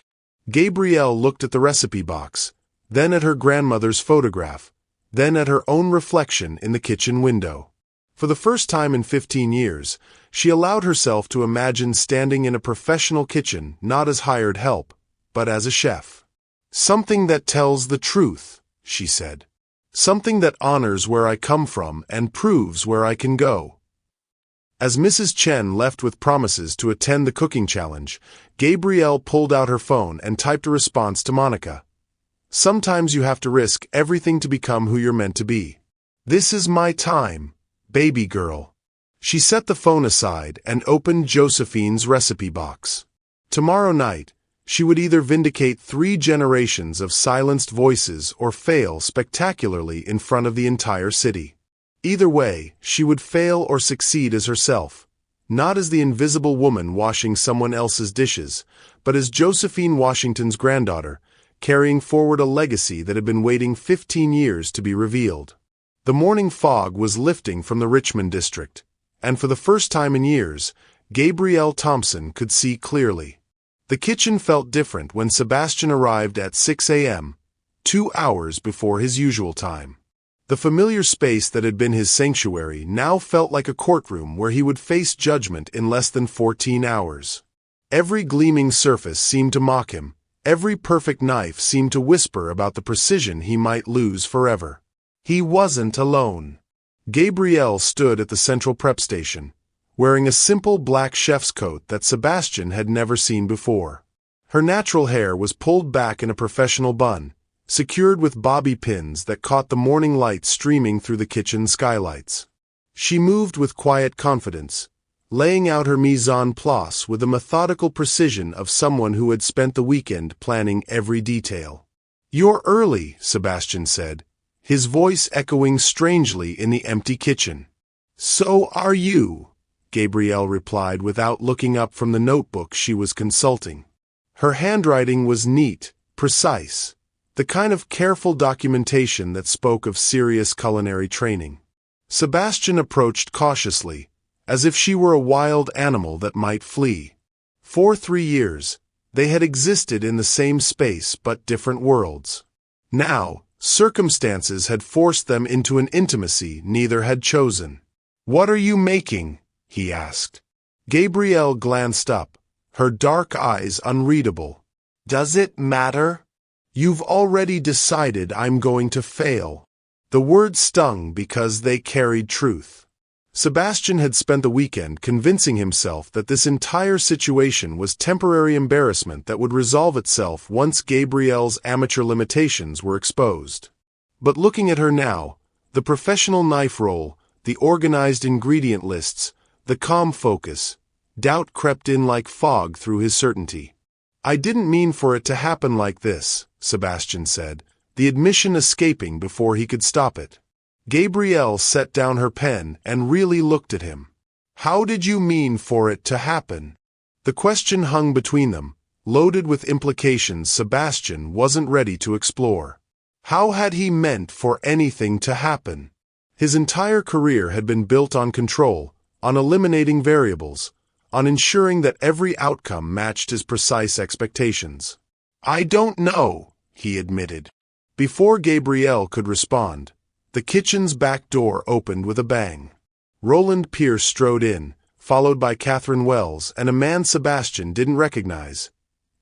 A: Gabrielle looked at the recipe box, then at her grandmother's photograph, then at her own reflection in the kitchen window. For the first time in 15 years, she allowed herself to imagine standing in a professional kitchen not as hired help, but as a chef. Something that tells the truth, she said. Something that honors where I come from and proves where I can go. As Mrs. Chen left with promises to attend the cooking challenge, Gabrielle pulled out her phone and typed a response to Monica. Sometimes you have to risk everything to become who you're meant to be. This is my time, baby girl. She set the phone aside and opened Josephine's recipe box. Tomorrow night, she would either vindicate 3 generations of silenced voices or fail spectacularly in front of the entire city. Either way, she would fail or succeed as herself, not as the invisible woman washing someone else's dishes, but as Josephine Washington's granddaughter, carrying forward a legacy that had been waiting 15 years to be revealed. The morning fog was lifting from the Richmond district, and for the first time in years, Gabrielle Thompson could see clearly. The kitchen felt different when Sebastian arrived at 6 a.m., 2 hours before his usual time. The familiar space that had been his sanctuary now felt like a courtroom where he would face judgment in less than 14 hours. Every gleaming surface seemed to mock him. Every perfect knife seemed to whisper about the precision he might lose forever. He wasn't alone. Gabrielle stood at the central prep station, wearing a simple black chef's coat that Sebastian had never seen before. Her natural hair was pulled back in a professional bun, secured with bobby pins that caught the morning light streaming through the kitchen skylights. She moved with quiet confidence, laying out her mise en place with the methodical precision of someone who had spent the weekend planning every detail. "You're early," Sebastian said, his voice echoing strangely in the empty kitchen. "So are you," Gabrielle replied without looking up from the notebook she was consulting. Her handwriting was neat, precise, the kind of careful documentation that spoke of serious culinary training. Sebastian approached cautiously, as if she were a wild animal that might flee. For 3 years, they had existed in the same space but different worlds. Now, circumstances had forced them into an intimacy neither had chosen. "What are you making?" he asked. Gabrielle glanced up, her dark eyes unreadable. "Does it matter? You've already decided I'm going to fail." The words stung because they carried truth. Sebastian had spent the weekend convincing himself that this entire situation was temporary embarrassment that would resolve itself once Gabrielle's amateur limitations were exposed. But looking at her now, the professional knife roll, the organized ingredient lists, the calm focus, doubt crept in like fog through his certainty. "I didn't mean for it to happen like this," Sebastian said, the admission escaping before he could stop it. Gabrielle set down her pen and really looked at him. "How did you mean for it to happen?" The question hung between them, loaded with implications Sebastian wasn't ready to explore. How had he meant for anything to happen? His entire career had been built on control, on eliminating variables, on ensuring that every outcome matched his precise expectations. "I don't know," he admitted. Before Gabrielle could respond, the kitchen's back door opened with a bang. Roland Pierce strode in, followed by Catherine Wells and a man Sebastian didn't recognize.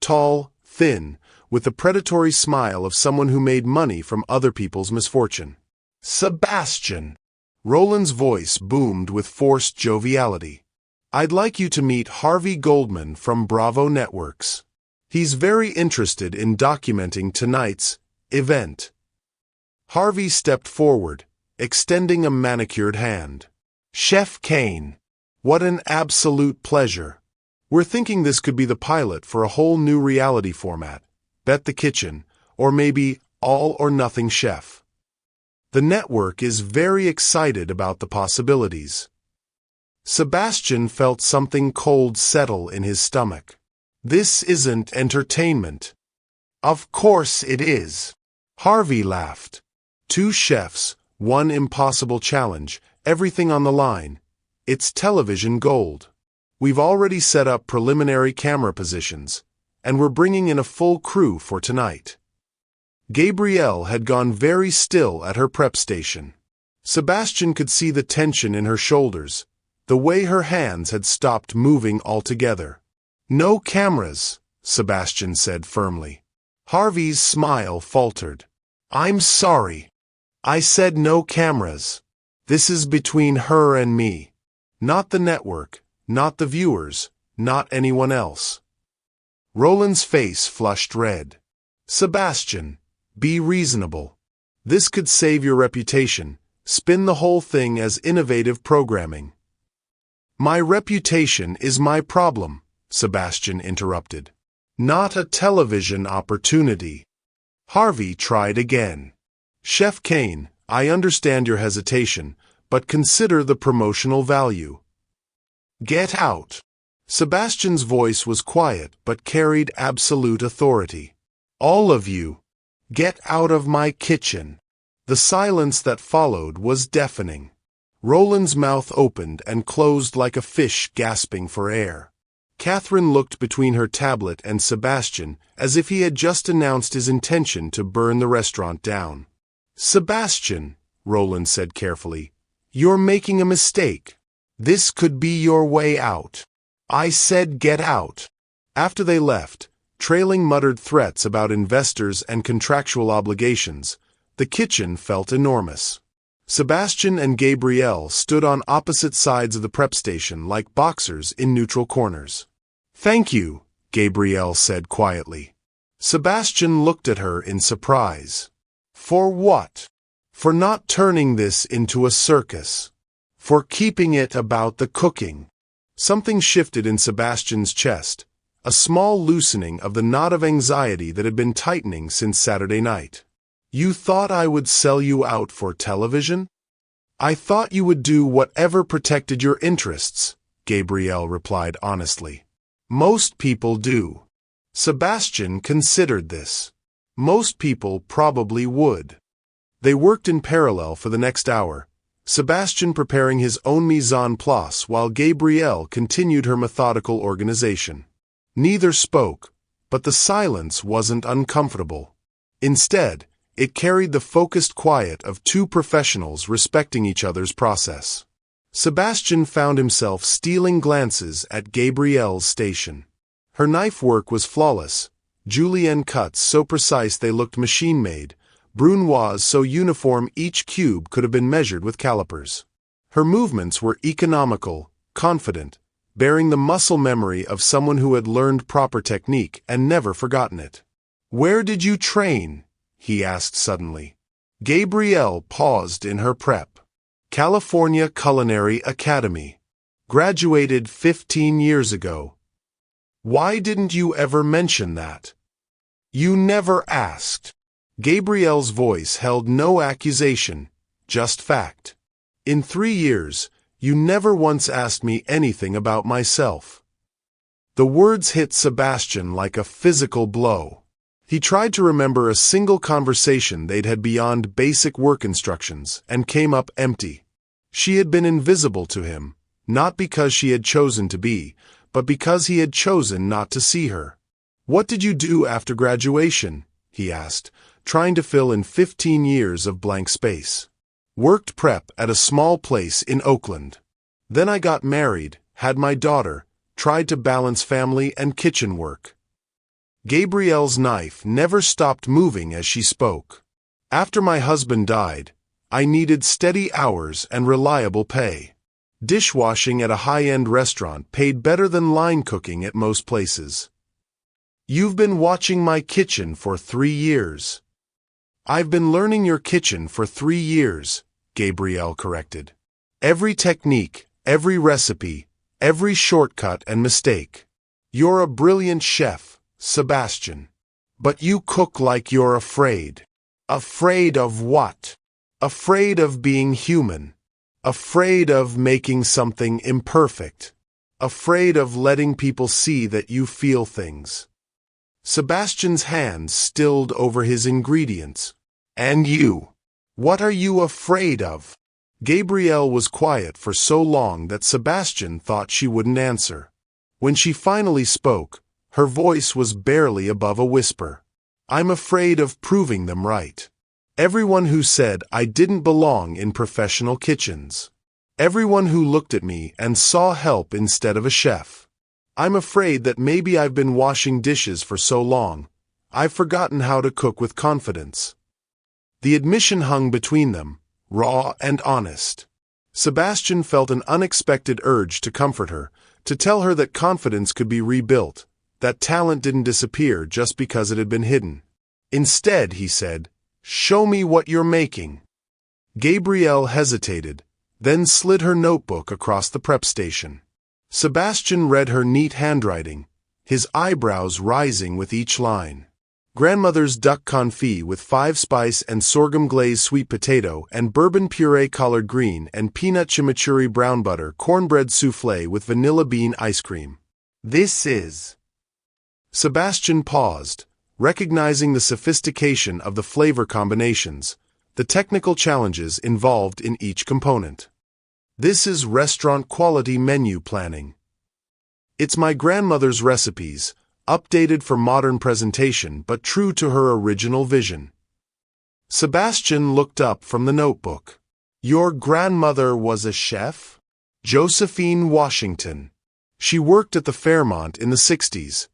A: Tall, thin, with the predatory smile of someone who made money from other people's misfortune. "Sebastian!" Roland's voice boomed with forced joviality. "I'd like you to meet Harvey Goldman from Bravo Networks. He's very interested in documenting tonight's event." Harvey stepped forward, extending a manicured hand. "Chef Kane, what an absolute pleasure. We're thinking this could be the pilot for a whole new reality format, Bet the Kitchen, or maybe All or Nothing Chef. The network is very excited about the possibilities. Sebastian felt something cold settle in his stomach. This isn't entertainment. Of course it is. Harvey laughed. 2 chefs, 1 impossible challenge, everything on the line. It's television gold. We've already set up preliminary camera positions, and we're bringing in a full crew for tonight. Gabrielle had gone very still at her prep station. Sebastian could see the tension in her shoulders, the way her hands had stopped moving altogether. No cameras, Sebastian said firmly. Harvey's smile faltered. I'm sorry. I said no cameras. This is between her and me. Not the network, not the viewers, not anyone else. Roland's face flushed red. Sebastian, be reasonable. This could save your reputation. Spin the whole thing as innovative programming. My reputation is my problem, Sebastian interrupted. Not a television opportunity. Harvey tried again. Chef Kane, I understand your hesitation, but consider the promotional value. Get out. Sebastian's voice was quiet but carried absolute authority. All of you, get out of my kitchen. The silence that followed was deafening. Roland's mouth opened and closed like a fish gasping for air. Catherine looked between her tablet and Sebastian as if he had just announced his intention to burn the restaurant down. Sebastian, Roland said carefully, you're making a mistake. This could be your way out. I said get out. After they left, trailing muttered threats about investors and contractual obligations, the kitchen felt enormous. Sebastian and Gabrielle stood on opposite sides of the prep station like boxers in neutral corners. Thank you, Gabrielle said quietly. Sebastian looked at her in surprise. For what? For not turning this into a circus. For keeping it about the cooking. Something shifted in Sebastian's chest, a small loosening of the knot of anxiety that had been tightening since Saturday night. You thought I would sell you out for television? I thought you would do whatever protected your interests, Gabrielle replied honestly. Most people do. Sebastian considered this. Most people probably would. They worked in parallel for the next hour, Sebastian preparing his own mise en place while Gabrielle continued her methodical organization. Neither spoke, but the silence wasn't uncomfortable. Instead, it carried the focused quiet of 2 professionals respecting each other's process. Sebastian found himself stealing glances at Gabrielle's station. Her knife work was flawless, julienne cuts so precise they looked machine-made, brunoise so uniform each cube could have been measured with calipers. Her movements were economical, confident, bearing the muscle memory of someone who had learned proper technique and never forgotten it. Where did you train? He asked suddenly. Gabrielle paused in her prep. California Culinary Academy. Graduated 15 years ago. Why didn't you ever mention that? You never asked. Gabrielle's voice held no accusation, just fact. In 3 years, you never once asked me anything about myself. The words hit Sebastian like a physical blow. He tried to remember a single conversation they'd had beyond basic work instructions and came up empty. She had been invisible to him, not because she had chosen to be, but because he had chosen not to see her. What did you do after graduation? He asked, trying to fill in 15 years of blank space. Worked prep at a small place in Oakland. Then I got married, had my daughter, tried to balance family and kitchen work. Gabrielle's knife never stopped moving as she spoke. After my husband died, I needed steady hours and reliable pay. Dishwashing at a high-end restaurant paid better than line cooking at most places. You've been watching my kitchen for 3 years. I've been learning your kitchen for 3 years, Gabrielle corrected. Every technique, every recipe, every shortcut and mistake. You're a brilliant chef, Sebastian. But you cook like you're afraid. Afraid of what? Afraid of being human. Afraid of making something imperfect. Afraid of letting people see that you feel things. Sebastian's hands stilled over his ingredients. And you? What are you afraid of? Gabrielle was quiet for so long that Sebastian thought she wouldn't answer. When she finally spoke, her voice was barely above a whisper. I'm afraid of proving them right. Everyone who said I didn't belong in professional kitchens. Everyone who looked at me and saw help instead of a chef. I'm afraid that maybe I've been washing dishes for so long, I've forgotten how to cook with confidence. The admission hung between them, raw and honest. Sebastian felt an unexpected urge to comfort her, to tell her that confidence could be rebuilt, that talent didn't disappear just because it had been hidden. Instead, he said, "Show me what you're making." Gabrielle hesitated, then slid her notebook across the prep station. Sebastian read her neat handwriting, his eyebrows rising with each line. Grandmother's duck confit with 5-spice and sorghum glazed sweet potato and bourbon puree collard green and peanut chimichurri brown butter cornbread soufflé with vanilla bean ice cream. This is... Sebastian paused, recognizing the sophistication of the flavor combinations, the technical challenges involved in each component. This is restaurant-quality menu planning. It's my grandmother's recipes, updated for modern presentation but true to her original vision. Sebastian looked up from the notebook. Your grandmother was a chef? Josephine Washington. She worked at the Fairmont in the 60s,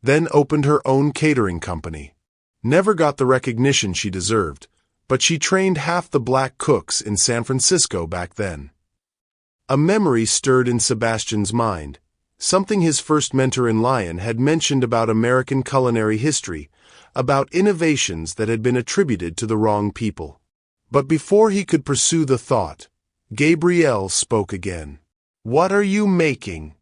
A: then opened her own catering company. Never got the recognition she deserved, but she trained half the black cooks in San Francisco back then. A memory stirred in Sebastian's mind, something his first mentor in Lyon had mentioned about American culinary history, about innovations that had been attributed to the wrong people. But before he could pursue the thought, Gabrielle spoke again. What are you making?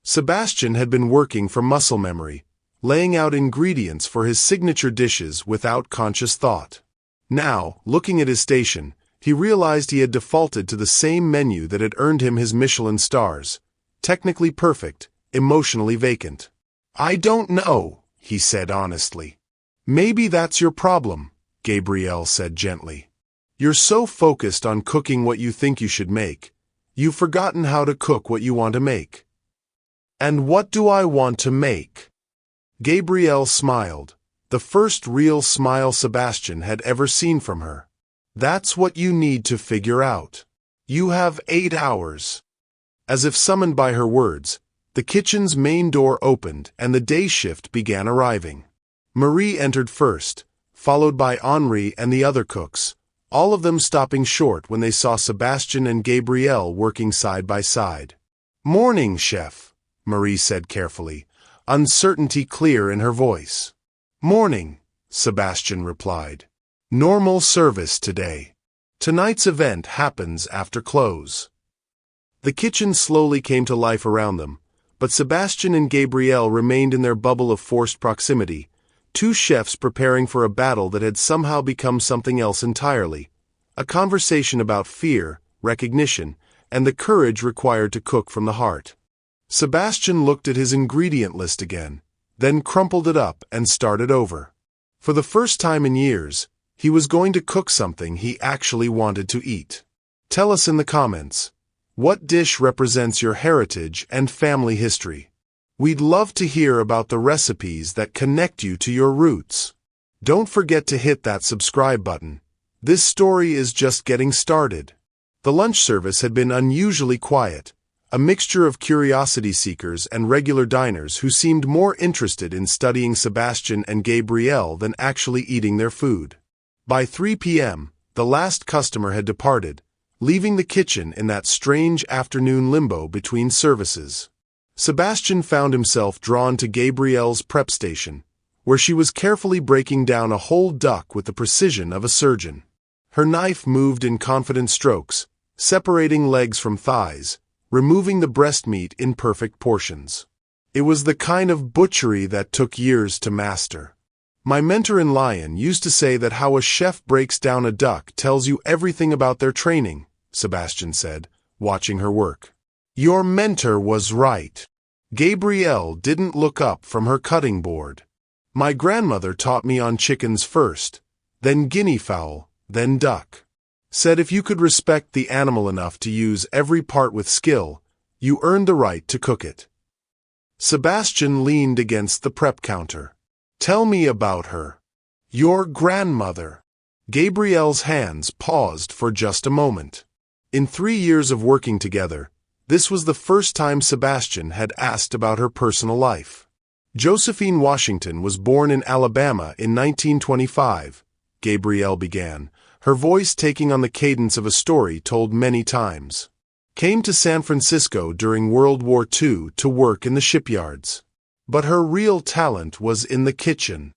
A: Sebastian had been working for muscle memory, laying out ingredients for his signature dishes without conscious thought. Now, looking at his station, he realized he had defaulted to the same menu that had earned him his Michelin stars. Technically perfect, emotionally vacant. I don't know, he said honestly. Maybe that's your problem, Gabrielle said gently. You're so focused on cooking what you think you should make, you've forgotten how to cook what you want to make. And what do I want to make? Gabrielle smiled, the first real smile Sebastian had ever seen from her. That's what you need to figure out. You have 8 hours. As if summoned by her words, the kitchen's main door opened and the day shift began arriving. Marie entered first, followed by Henri and the other cooks, all of them stopping short when they saw Sebastian and Gabrielle working side by side. Morning, chef, Marie said carefully, uncertainty clear in her voice. Morning, Sebastian replied. Normal service today. Tonight's event happens after close. The kitchen slowly came to life around them, but Sebastian and Gabrielle remained in their bubble of forced proximity, two chefs preparing for a battle that had somehow become something else entirely, a conversation about fear, recognition, and the courage required to cook from the heart. Sebastian looked at his ingredient list again, then crumpled it up and started over. For the first time in years, he was going to cook something he actually wanted to eat. Tell us in the comments. What dish represents your heritage and family history? We'd love to hear about the recipes that connect you to your roots. Don't forget to hit that subscribe button. This story is just getting started. The lunch service had been unusually quiet, a mixture of curiosity seekers and regular diners who seemed more interested in studying Sebastian and Gabrielle than actually eating their food. By 3 p.m., the last customer had departed, leaving the kitchen in that strange afternoon limbo between services. Sebastian found himself drawn to Gabrielle's prep station, where she was carefully breaking down a whole duck with the precision of a surgeon. Her knife moved in confident strokes, separating legs from thighs, removing the breast meat in perfect portions. It was the kind of butchery that took years to master. My mentor in Lion used to say that how a chef breaks down a duck tells you everything about their training, Sebastian said, watching her work. Your mentor was right. Gabrielle didn't look up from her cutting board. My grandmother taught me on chickens first, then guinea fowl, then duck. Said if you could respect the animal enough to use every part with skill, you earned the right to cook it. Sebastian leaned against the prep counter. Tell me about her. Your grandmother. Gabrielle's hands paused for just a moment. In 3 years of working together, this was the first time Sebastian had asked about her personal life. Josephine Washington was born in Alabama in 1925, Gabrielle began, her voice taking on the cadence of a story told many times. Came to San Francisco during World War II to work in the shipyards. But her real talent was in the kitchen.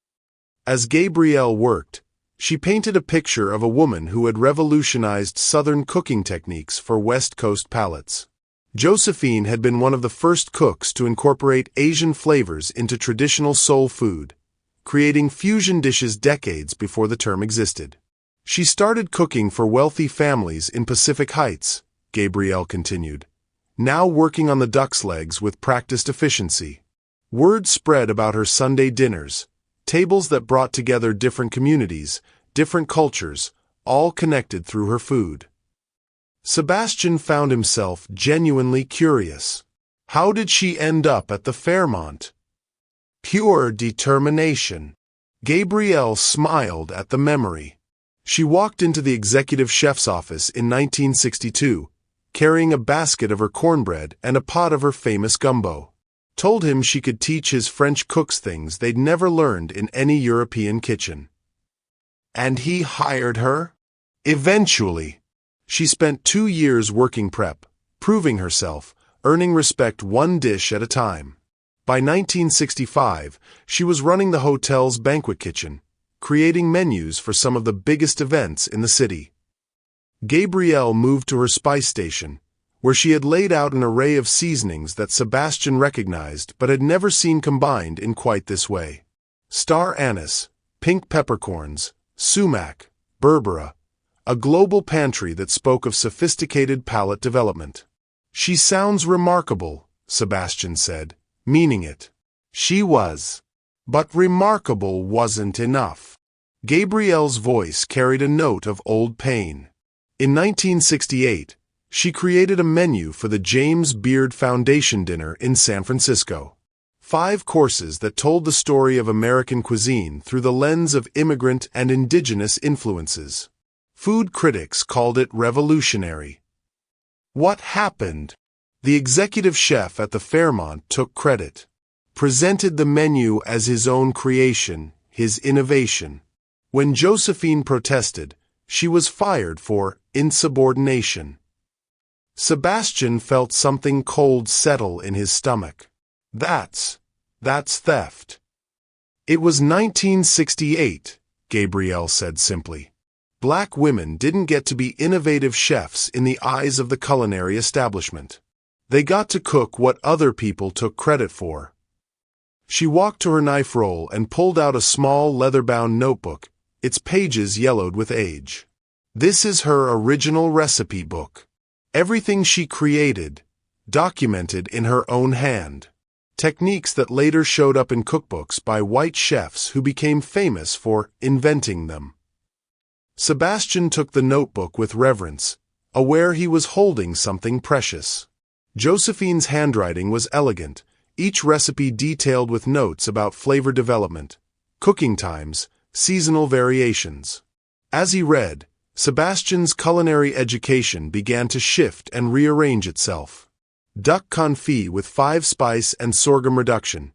A: As Gabrielle worked, she painted a picture of a woman who had revolutionized Southern cooking techniques for West Coast palates. Josephine had been one of the first cooks to incorporate Asian flavors into traditional soul food, creating fusion dishes decades before the term existed. She started cooking for wealthy families in Pacific Heights, Gabrielle continued, now working on the duck's legs with practiced efficiency. Word spread about her Sunday dinners, tables that brought together different communities, different cultures, all connected through her food. Sebastian found himself genuinely curious. How did she end up at the Fairmont? Pure determination. Gabrielle smiled at the memory. She walked into the executive chef's office in 1962, carrying a basket of her cornbread and a pot of her famous gumbo. Told him she could teach his French cooks things they'd never learned in any European kitchen. And he hired her? Eventually. She spent 2 years working prep, proving herself, earning respect one dish at a time. By 1965, she was running the hotel's banquet kitchen, creating menus for some of the biggest events in the city. Gabrielle moved to her spice station, where she had laid out an array of seasonings that Sebastian recognized but had never seen combined in quite this way. Star anise, pink peppercorns, sumac, berbera, a global pantry that spoke of sophisticated palate development. She sounds remarkable, Sebastian said, meaning it. She was. But remarkable wasn't enough. Gabrielle's voice carried a note of old pain. In 1968, she created a menu for the James Beard Foundation dinner in San Francisco. 5 courses that told the story of American cuisine through the lens of immigrant and indigenous influences. Food critics called it revolutionary. What happened? The executive chef at the Fairmont took credit, presented the menu as his own creation, his innovation. When Josephine protested, she was fired for insubordination. Sebastian felt something cold settle in his stomach. That's theft. It was 1968, Gabrielle said simply. Black women didn't get to be innovative chefs in the eyes of the culinary establishment. They got to cook what other people took credit for. She walked to her knife roll and pulled out a small leather-bound notebook, its pages yellowed with age. This is her original recipe book. Everything she created, documented in her own hand. Techniques that later showed up in cookbooks by white chefs who became famous for inventing them. Sebastian took the notebook with reverence, aware he was holding something precious. Josephine's handwriting was elegant, each recipe detailed with notes about flavor development, cooking times, seasonal variations. As he read, Sebastian's culinary education began to shift and rearrange itself. Duck confit with 5-spice and sorghum reduction.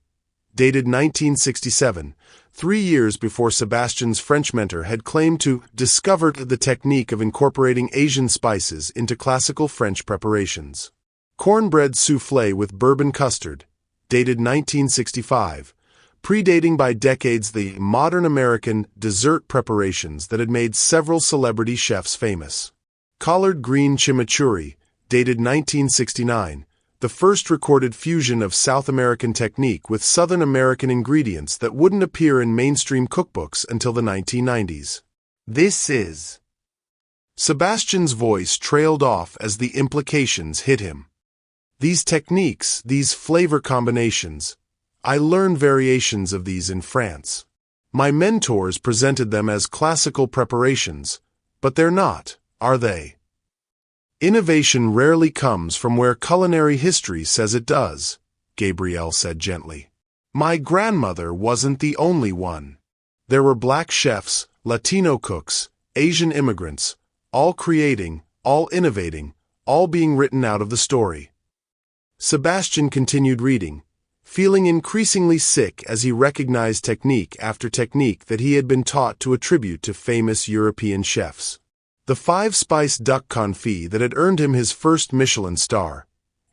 A: Dated 1967, 3 years before Sebastian's French mentor had claimed to discover the technique of incorporating Asian spices into classical French preparations. Cornbread soufflé with bourbon custard. Dated 1965, predating by decades the modern American dessert preparations that had made several celebrity chefs famous. Collard green chimichurri, dated 1969, the first recorded fusion of South American technique with Southern American ingredients that wouldn't appear in mainstream cookbooks until the 1990s. This is... Sebastian's voice trailed off as the implications hit him. These techniques, these flavor combinations, I learned variations of these in France. My mentors presented them as classical preparations, but they're not, are they? Innovation rarely comes from where culinary history says it does, Gabrielle said gently. My grandmother wasn't the only one. There were black chefs, Latino cooks, Asian immigrants, all creating, all innovating, all being written out of the story. Sebastian continued reading, feeling increasingly sick as he recognized technique after technique that he had been taught to attribute to famous European chefs. The 5-spice duck confit that had earned him his first Michelin star.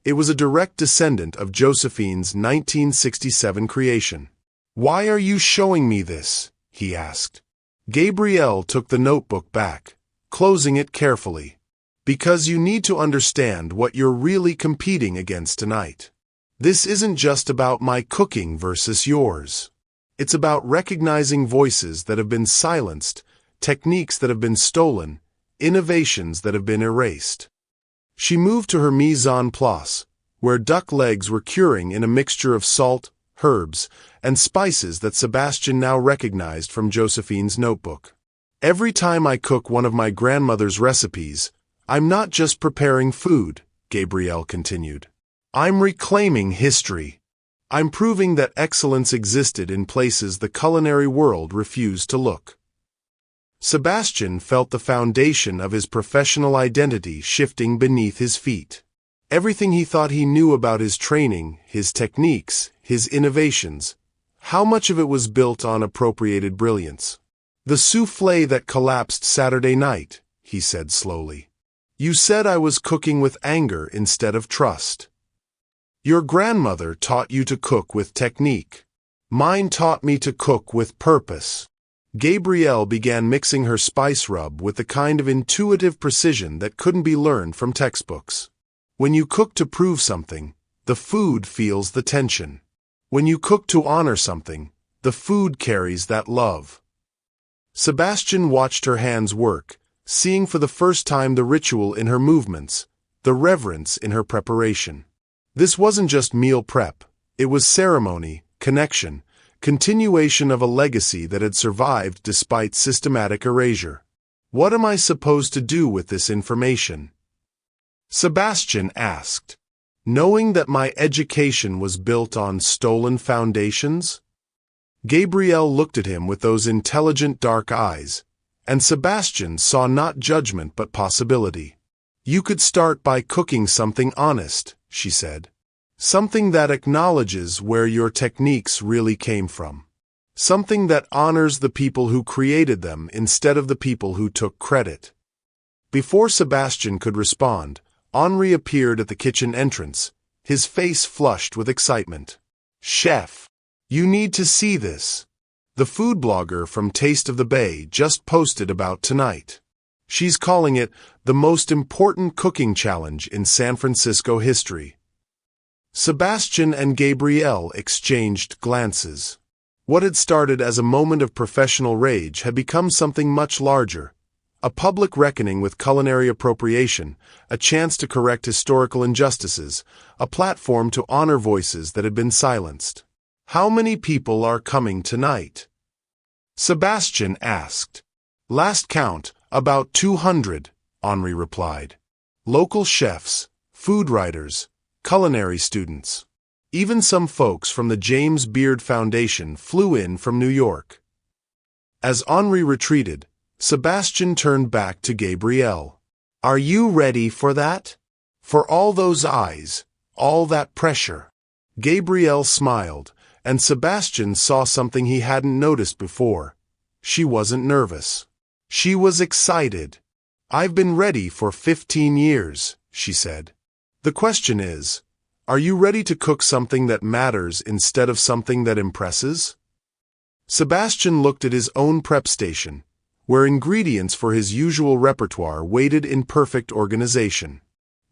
A: It was a direct descendant of Josephine's 1967 creation. Why are you showing me this? He asked. Gabrielle took the notebook back, closing it carefully. Because you need to understand what you're really competing against tonight. This isn't just about my cooking versus yours. It's about recognizing voices that have been silenced, techniques that have been stolen, innovations that have been erased. She moved to her mise en place, where duck legs were curing in a mixture of salt, herbs, and spices that Sebastian now recognized from Josephine's notebook. Every time I cook one of my grandmother's recipes, I'm not just preparing food, Gabrielle continued. I'm reclaiming history. I'm proving that excellence existed in places the culinary world refused to look. Sebastian felt the foundation of his professional identity shifting beneath his feet. Everything he thought he knew about his training, his techniques, his innovations, how much of it was built on appropriated brilliance? The soufflé that collapsed Saturday night, he said slowly. You said I was cooking with anger instead of trust. Your grandmother taught you to cook with technique. Mine taught me to cook with purpose. Gabrielle began mixing her spice rub with the kind of intuitive precision that couldn't be learned from textbooks. When you cook to prove something, the food feels the tension. When you cook to honor something, the food carries that love. Sebastian watched her hands work, seeing for the first time the ritual in her movements, the reverence in her preparation. This wasn't just meal prep, it was ceremony, connection, continuation of a legacy that had survived despite systematic erasure. What am I supposed to do with this information? Sebastian asked. Knowing that my education was built on stolen foundations? Gabrielle looked at him with those intelligent dark eyes, and Sebastian saw not judgment but possibility. You could start by cooking something honest, she said. Something that acknowledges where your techniques really came from. Something that honors the people who created them instead of the people who took credit. Before Sebastian could respond, Henri appeared at the kitchen entrance, his face flushed with excitement. Chef, you need to see this. The food blogger from Taste of the Bay just posted about tonight. She's calling it the most important cooking challenge in San Francisco history. Sebastian and Gabrielle exchanged glances. What had started as a moment of professional rage had become something much larger. A public reckoning with culinary appropriation, a chance to correct historical injustices, a platform to honor voices that had been silenced. How many people are coming tonight? Sebastian asked. Last count, about 200, Henri replied. Local chefs, food writers, culinary students. Even some folks from the James Beard Foundation flew in from New York. As Henri retreated, Sebastian turned back to Gabrielle. Are you ready for that? For all those eyes, all that pressure? Gabrielle smiled, and Sebastian saw something he hadn't noticed before. She wasn't nervous. She was excited. I've been ready for 15 years, she said. The question is, are you ready to cook something that matters instead of something that impresses? Sebastian looked at his own prep station, where ingredients for his usual repertoire waited in perfect organization.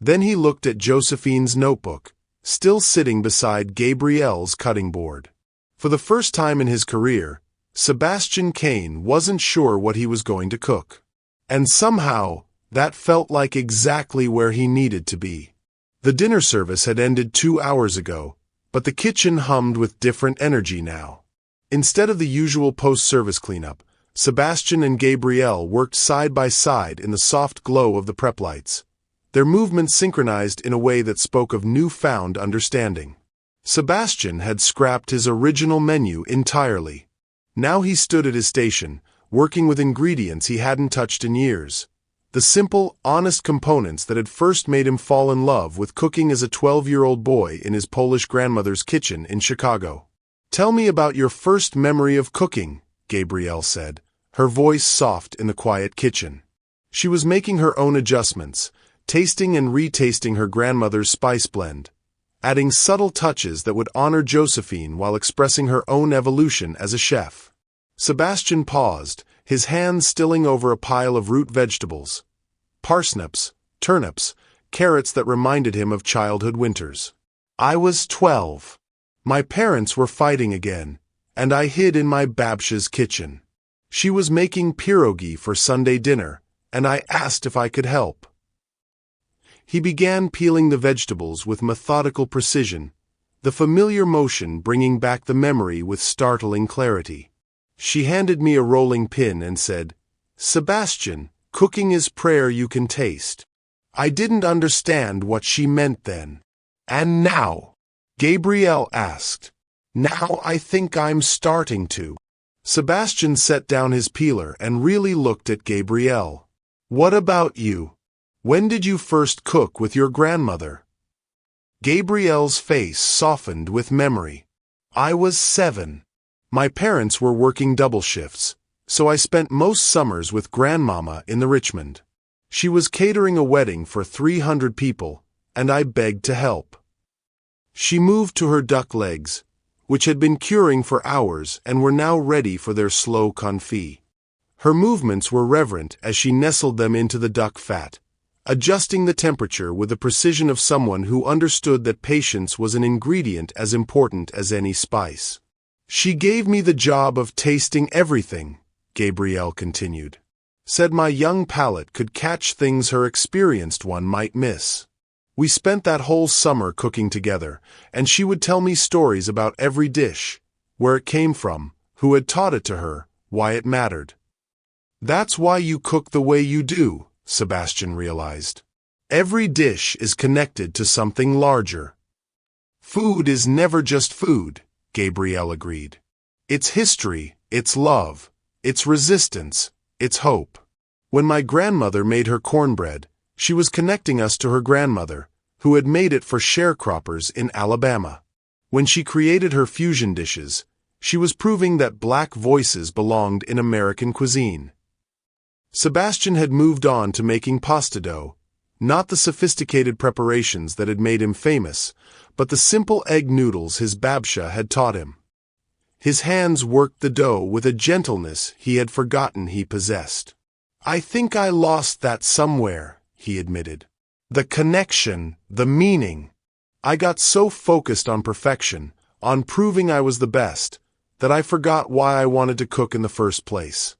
A: Then he looked at Josephine's notebook, still sitting beside Gabrielle's cutting board. For the first time in his career, Sebastian Kane wasn't sure what he was going to cook. And somehow, that felt like exactly where he needed to be. The dinner service had ended 2 hours ago, but the kitchen hummed with different energy now. Instead of the usual post-service cleanup, Sebastian and Gabrielle worked side by side in the soft glow of the prep lights, their movements synchronized in a way that spoke of newfound understanding. Sebastian had scrapped his original menu entirely. Now he stood at his station, working with ingredients he hadn't touched in years. The simple, honest components that had first made him fall in love with cooking as a 12-year-old boy in his Polish grandmother's kitchen in Chicago. "Tell me about your first memory of cooking," Gabrielle said, her voice soft in the quiet kitchen. She was making her own adjustments, tasting and retasting her grandmother's spice blend, adding subtle touches that would honor Josephine while expressing her own evolution as a chef. Sebastian paused, his hands stilling over a pile of root vegetables. Parsnips, turnips, carrots that reminded him of childhood winters. "I was 12. My parents were fighting again, and I hid in my Babcia's kitchen. She was making pierogi for Sunday dinner, and I asked if I could help." He began peeling the vegetables with methodical precision, the familiar motion bringing back the memory with startling clarity. She handed me a rolling pin and said, "Sebastian, cooking is prayer you can taste." I didn't understand what she meant then. "And now?" Gabrielle asked. "Now I think I'm starting to." Sebastian set down his peeler and really looked at Gabrielle. "What about you? When did you first cook with your grandmother?" Gabrielle's face softened with memory. "I was 7. My parents were working double shifts, so I spent most summers with Grandmama in the Richmond. She was catering a wedding for 300 people, and I begged to help." She moved to her duck legs, which had been curing for hours and were now ready for their slow confit. Her movements were reverent as she nestled them into the duck fat, adjusting the temperature with the precision of someone who understood that patience was an ingredient as important as any spice. "She gave me the job of tasting everything," Gabrielle continued. "Said my young palate could catch things her experienced one might miss. We spent that whole summer cooking together, and she would tell me stories about every dish, where it came from, who had taught it to her, why it mattered." "That's why you cook the way you do," Sebastian realized. "Every dish is connected to something larger." "Food is never just food," Gabrielle agreed. "It's history, it's love, it's resistance, it's hope." When my grandmother made her cornbread, she was connecting us to her grandmother, who had made it for sharecroppers in Alabama. When she created her fusion dishes, she was proving that black voices belonged in American cuisine. Sebastian had moved on to making pasta dough, not the sophisticated preparations that had made him famous, but the simple egg noodles his Babcia had taught him. His hands worked the dough with a gentleness he had forgotten he possessed. "I think I lost that somewhere," he admitted. "The connection, the meaning. I got so focused on perfection, on proving I was the best, that I forgot why I wanted to cook in the first place."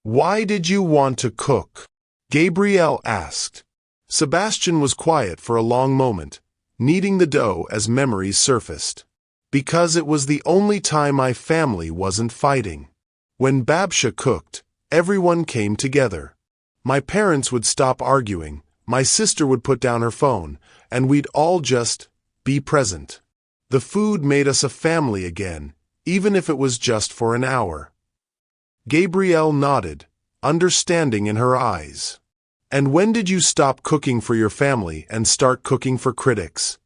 A: "Why did you want to cook?" Gabrielle asked. Sebastian was quiet for a long moment, kneading the dough as memories surfaced. "Because it was the only time my family wasn't fighting. When Babcia cooked, everyone came together. My parents would stop arguing, my sister would put down her phone, and we'd all just be present. The food made us a family again, even if it was just for an hour." Gabrielle nodded, understanding in her eyes. "And when did you stop cooking for your family and start cooking for critics?"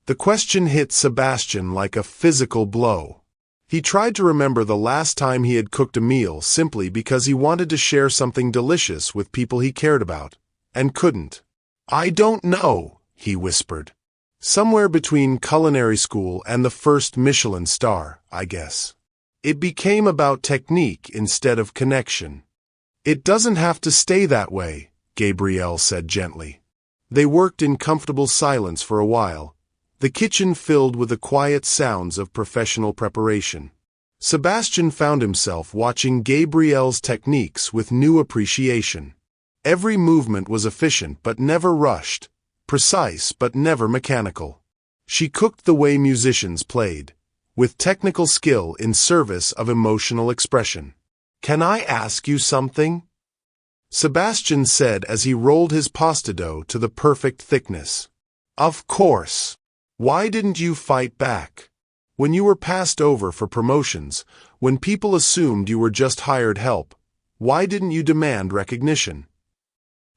A: The question hit Sebastian like a physical blow. He tried to remember the last time he had cooked a meal simply because he wanted to share something delicious with people he cared about, and couldn't. "I don't know," he whispered. "Somewhere between culinary school and the first Michelin star, I guess. It became about technique instead of connection." "It doesn't have to stay that way," Gabrielle said gently. They worked in comfortable silence for a while, the kitchen filled with the quiet sounds of professional preparation. Sebastian found himself watching Gabrielle's techniques with new appreciation. Every movement was efficient but never rushed, precise but never mechanical. She cooked the way musicians played, with technical skill in service of emotional expression. "Can I ask you something?" Sebastian said as he rolled his pasta dough to the perfect thickness. "Of course. Why didn't you fight back? When you were passed over for promotions, when people assumed you were just hired help, why didn't you demand recognition?"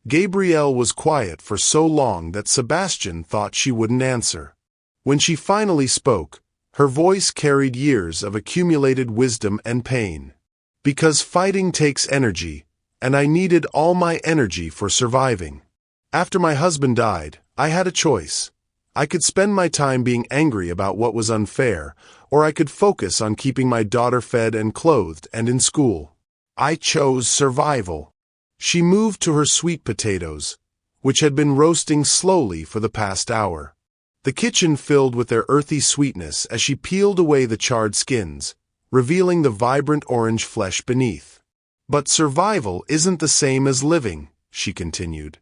A: Gabrielle was quiet for so long that Sebastian thought she wouldn't answer. When she finally spoke, her voice carried years of accumulated wisdom and pain. "Because fighting takes energy, and I needed all my energy for surviving. After my husband died, I had a choice. I could spend my time being angry about what was unfair, or I could focus on keeping my daughter fed and clothed and in school. I chose survival." She moved to her sweet potatoes, which had been roasting slowly for the past hour. The kitchen filled with their earthy sweetness as she peeled away the charred skins, revealing the vibrant orange flesh beneath. "But survival isn't the same as living," she continued.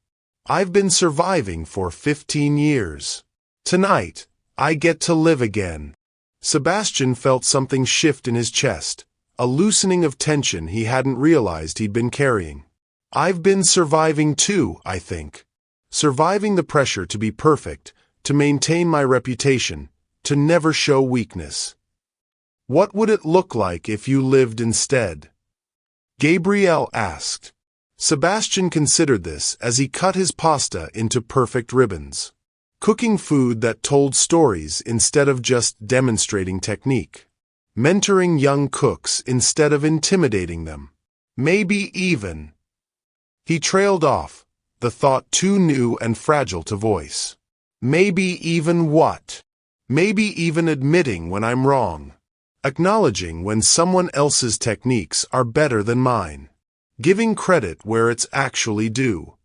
A: "I've been surviving for 15 years. Tonight, I get to live again." Sebastian felt something shift in his chest, a loosening of tension he hadn't realized he'd been carrying. "I've been surviving too, I think. Surviving the pressure to be perfect, to maintain my reputation, to never show weakness. What would it look like if you lived instead?" Gabrielle asked. Sebastian considered this as he cut his pasta into perfect ribbons. Cooking food that told stories instead of just demonstrating technique. Mentoring young cooks instead of intimidating them. Maybe even... He trailed off, the thought too new and fragile to voice. "Maybe even what? Maybe even admitting when I'm wrong. Acknowledging when someone else's techniques are better than mine. Giving credit where it's actually due."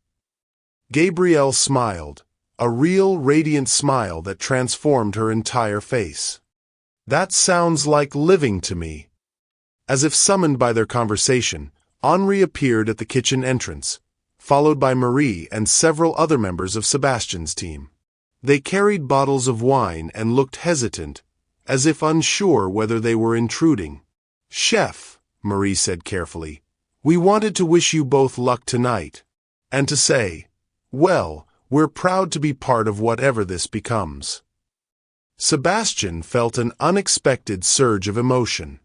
A: Gabrielle smiled, a real radiant smile that transformed her entire face. "That sounds like living to me." As if summoned by their conversation, Henri appeared at the kitchen entrance, followed by Marie and several other members of Sebastian's team. They carried bottles of wine and looked hesitant, as if unsure whether they were intruding. "Chef," Marie said carefully, "we wanted to wish you both luck tonight, and to say, well, we're proud to be part of whatever this becomes." Sebastian felt an unexpected surge of emotion.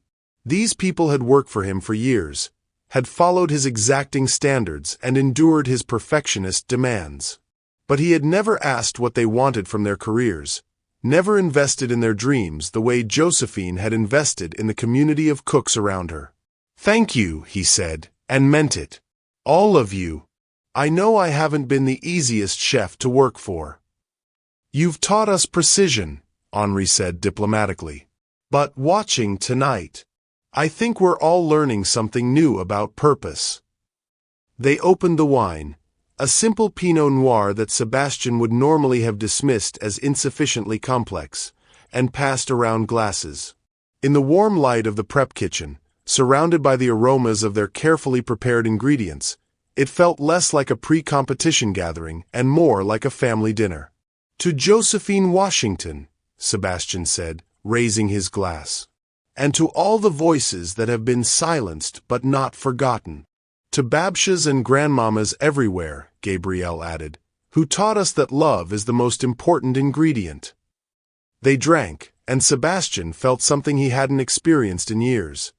A: These people had worked for him for years, had followed his exacting standards and endured his perfectionist demands. But he had never asked what they wanted from their careers, never invested in their dreams the way Josephine had invested in the community of cooks around her. "Thank you," he said, and meant it. "All of you. I know I haven't been the easiest chef to work for." "You've taught us precision," Henri said diplomatically. "But watching tonight, I think we're all learning something new about purpose." They opened the wine, a simple Pinot Noir that Sebastian would normally have dismissed as insufficiently complex, and passed around glasses. In the warm light of the prep kitchen, surrounded by the aromas of their carefully prepared ingredients, it felt less like a pre-competition gathering and more like a family dinner. "To Josephine Washington," Sebastian said, raising his glass. "And to all the voices that have been silenced but not forgotten. To Babshas and grandmamas everywhere," Gabrielle added, "who taught us that love is the most important ingredient." They drank, and Sebastian felt something he hadn't experienced in years.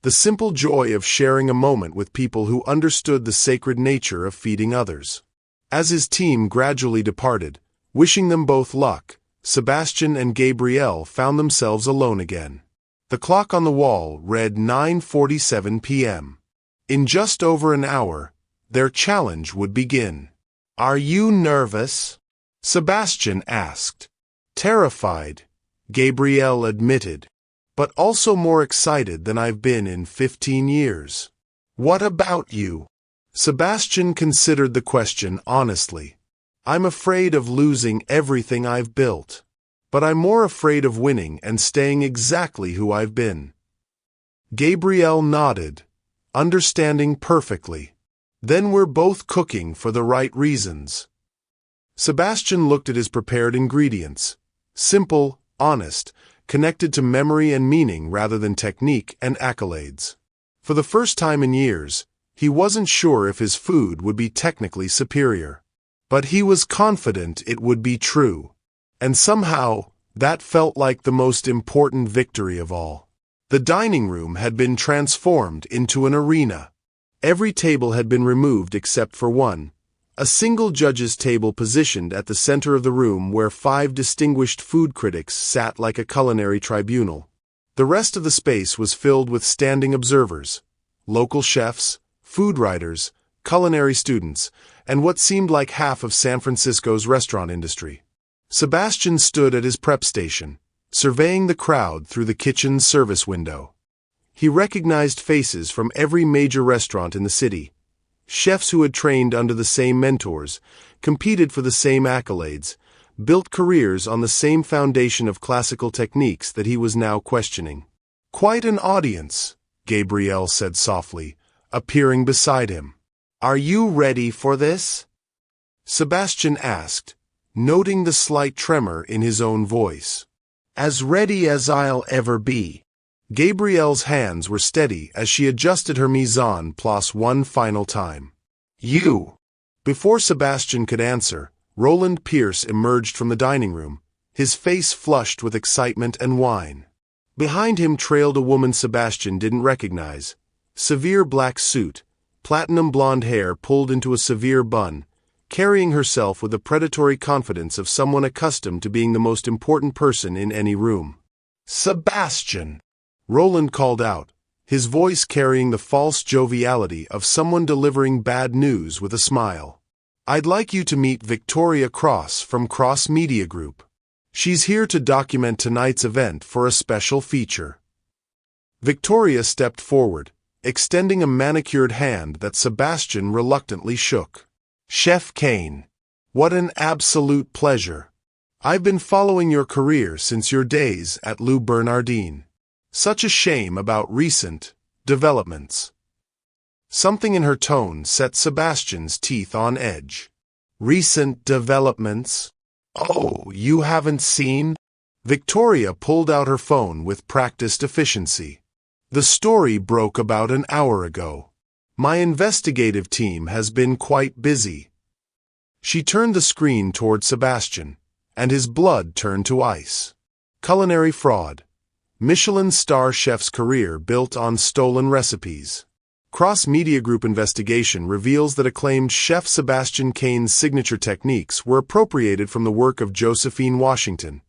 A: The simple joy of sharing a moment with people who understood the sacred nature of feeding others. As his team gradually departed, wishing them both luck, Sebastian and Gabrielle found themselves alone again. The clock on the wall read 9:47 p.m. In just over an hour, their challenge would begin. "Are you nervous?" Sebastian asked. "Terrified," Gabrielle admitted, "but also more excited than I've been in 15 years. What about you?" Sebastian considered the question honestly. "I'm afraid of losing everything I've built. But I'm more afraid of winning and staying exactly who I've been." Gabrielle nodded, understanding perfectly. "Then we're both cooking for the right reasons." Sebastian looked at his prepared ingredients. Simple, honest, connected to memory and meaning rather than technique and accolades. For the first time in years, he wasn't sure if his food would be technically superior. But he was confident it would be true. And somehow, that felt like the most important victory of all. The dining room had been transformed into an arena. Every table had been removed except for one, a single judge's table positioned at the center of the room where 5 distinguished food critics sat like a culinary tribunal. The rest of the space was filled with standing observers, local chefs, food writers, culinary students, and what seemed like half of San Francisco's restaurant industry. Sebastian stood at his prep station, surveying the crowd through the kitchen's service window. He recognized faces from every major restaurant in the city. Chefs who had trained under the same mentors, competed for the same accolades, built careers on the same foundation of classical techniques that he was now questioning. "Quite an audience," Gabrielle said softly, appearing beside him. "Are you ready for this?" Sebastian asked, noting the slight tremor in his own voice. "As ready as I'll ever be." Gabrielle's hands were steady as she adjusted her mise en place one final time. "You!" Before Sebastian could answer, Roland Pierce emerged from the dining room, his face flushed with excitement and wine. Behind him trailed a woman Sebastian didn't recognize. Severe black suit, platinum blonde hair pulled into a severe bun, carrying herself with the predatory confidence of someone accustomed to being the most important person in any room. "Sebastian!" Roland called out, his voice carrying the false joviality of someone delivering bad news with a smile. "I'd like you to meet Victoria Cross from Cross Media Group. She's here to document tonight's event for a special feature." Victoria stepped forward, extending a manicured hand that Sebastian reluctantly shook. "Chef Kane, what an absolute pleasure. I've been following your career since your days at Lou Bernardin. Such a shame about recent developments." Something in her tone set Sebastian's teeth on edge. "Recent developments? Oh, you haven't seen?" Victoria pulled out her phone with practiced efficiency. "The story broke about an hour ago. My investigative team has been quite busy." She turned the screen toward Sebastian, and his blood turned to ice. Culinary fraud. Michelin star chef's career built on stolen recipes. Cross Media Group investigation reveals that acclaimed chef Sebastian Kane's signature techniques were appropriated from the work of Josephine Washington,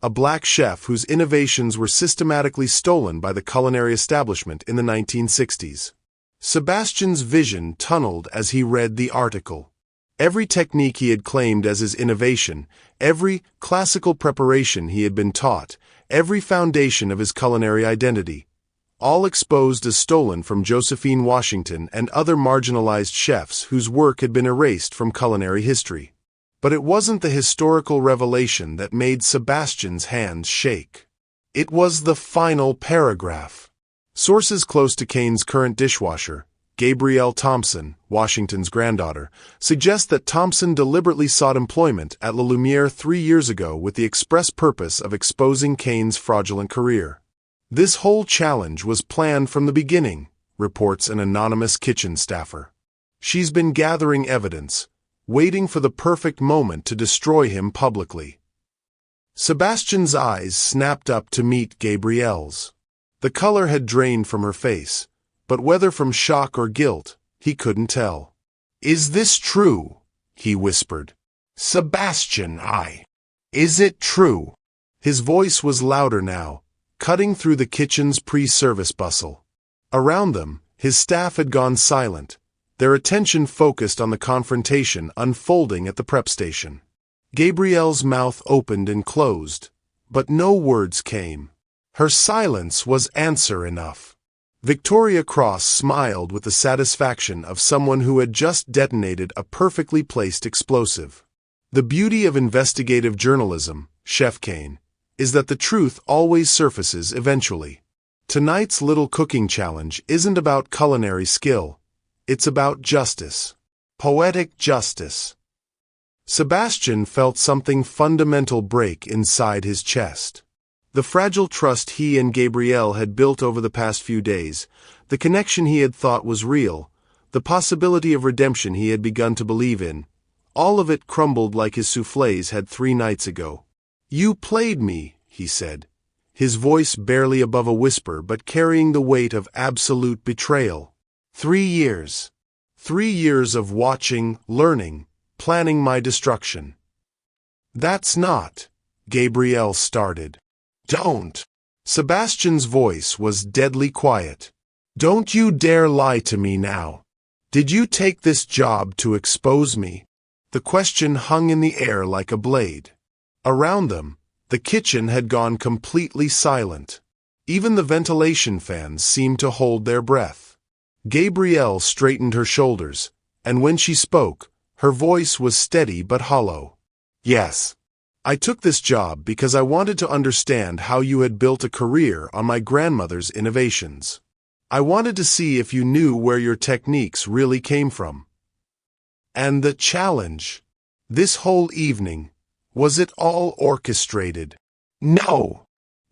A: a black chef whose innovations were systematically stolen by the culinary establishment in the 1960s. Sebastian's vision tunneled as he read the article. Every technique he had claimed as his innovation, every classical preparation he had been taught, every foundation of his culinary identity, all exposed as stolen from Josephine Washington and other marginalized chefs whose work had been erased from culinary history. But it wasn't the historical revelation that made Sebastian's hands shake. It was the final paragraph. Sources close to Kane's current dishwasher, Gabrielle Thompson, Washington's granddaughter, suggest that Thompson deliberately sought employment at La Lumiere 3 years ago with the express purpose of exposing Kane's fraudulent career. "This whole challenge was planned from the beginning," reports an anonymous kitchen staffer. "She's been gathering evidence, waiting for the perfect moment to destroy him publicly." Sebastian's eyes snapped up to meet Gabrielle's. The color had drained from her face, but whether from shock or guilt, he couldn't tell. "Is this true?" he whispered. "Sebastian, is it true?" His voice was louder now, cutting through the kitchen's pre-service bustle. Around them, his staff had gone silent, their attention focused on the confrontation unfolding at the prep station. Gabrielle's mouth opened and closed, but no words came. Her silence was answer enough. Victoria Cross smiled with the satisfaction of someone who had just detonated a perfectly placed explosive. "The beauty of investigative journalism, Chef Kane, is that the truth always surfaces eventually. Tonight's little cooking challenge isn't about culinary skill. It's about justice. Poetic justice. Sebastian felt something fundamental break inside his chest. The fragile trust he and Gabrielle had built over the past few days, the connection he had thought was real, the possibility of redemption he had begun to believe in, all of it crumbled like his soufflés had 3 nights ago. "You played me," he said, his voice barely above a whisper but carrying the weight of absolute betrayal. 3 years. 3 years of watching, learning, planning my destruction. "That's not," Gabrielle started. "Don't." Sebastian's voice was deadly quiet. "Don't you dare lie to me now. Did you take this job to expose me?" The question hung in the air like a blade. Around them, the kitchen had gone completely silent. Even the ventilation fans seemed to hold their breath. Gabrielle straightened her shoulders, and when she spoke, her voice was steady but hollow. "Yes. I took this job because I wanted to understand how you had built a career on my grandmother's innovations. I wanted to see if you knew where your techniques really came from. And the challenge, this whole evening, was it all orchestrated?" "No!"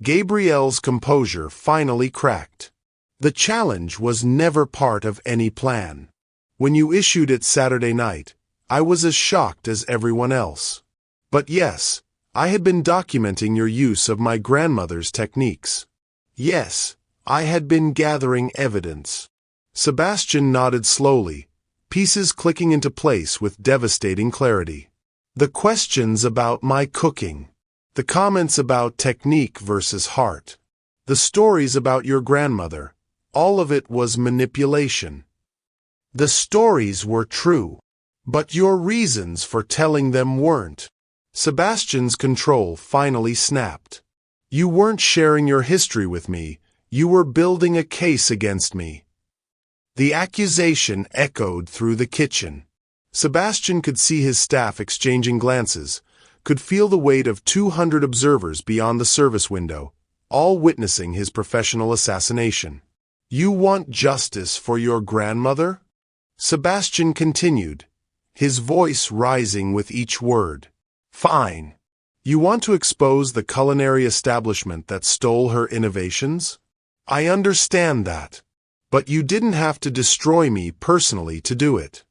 A: Gabrielle's composure finally cracked. "The challenge was never part of any plan. When you issued it Saturday night, I was as shocked as everyone else. But yes, I had been documenting your use of my grandmother's techniques. Yes, I had been gathering evidence." Sebastian nodded slowly, pieces clicking into place with devastating clarity. "The questions about my cooking, the comments about technique versus heart, the stories about your grandmother, all of it was manipulation. The stories were true, but your reasons for telling them weren't." Sebastian's control finally snapped. "You weren't sharing your history with me, you were building a case against me." The accusation echoed through the kitchen. Sebastian could see his staff exchanging glances, could feel the weight of 200 observers beyond the service window, all witnessing his professional assassination. "You want justice for your grandmother?" Sebastian continued, his voice rising with each word. "Fine. You want to expose the culinary establishment that stole her innovations? I understand that. But you didn't have to destroy me personally to do it.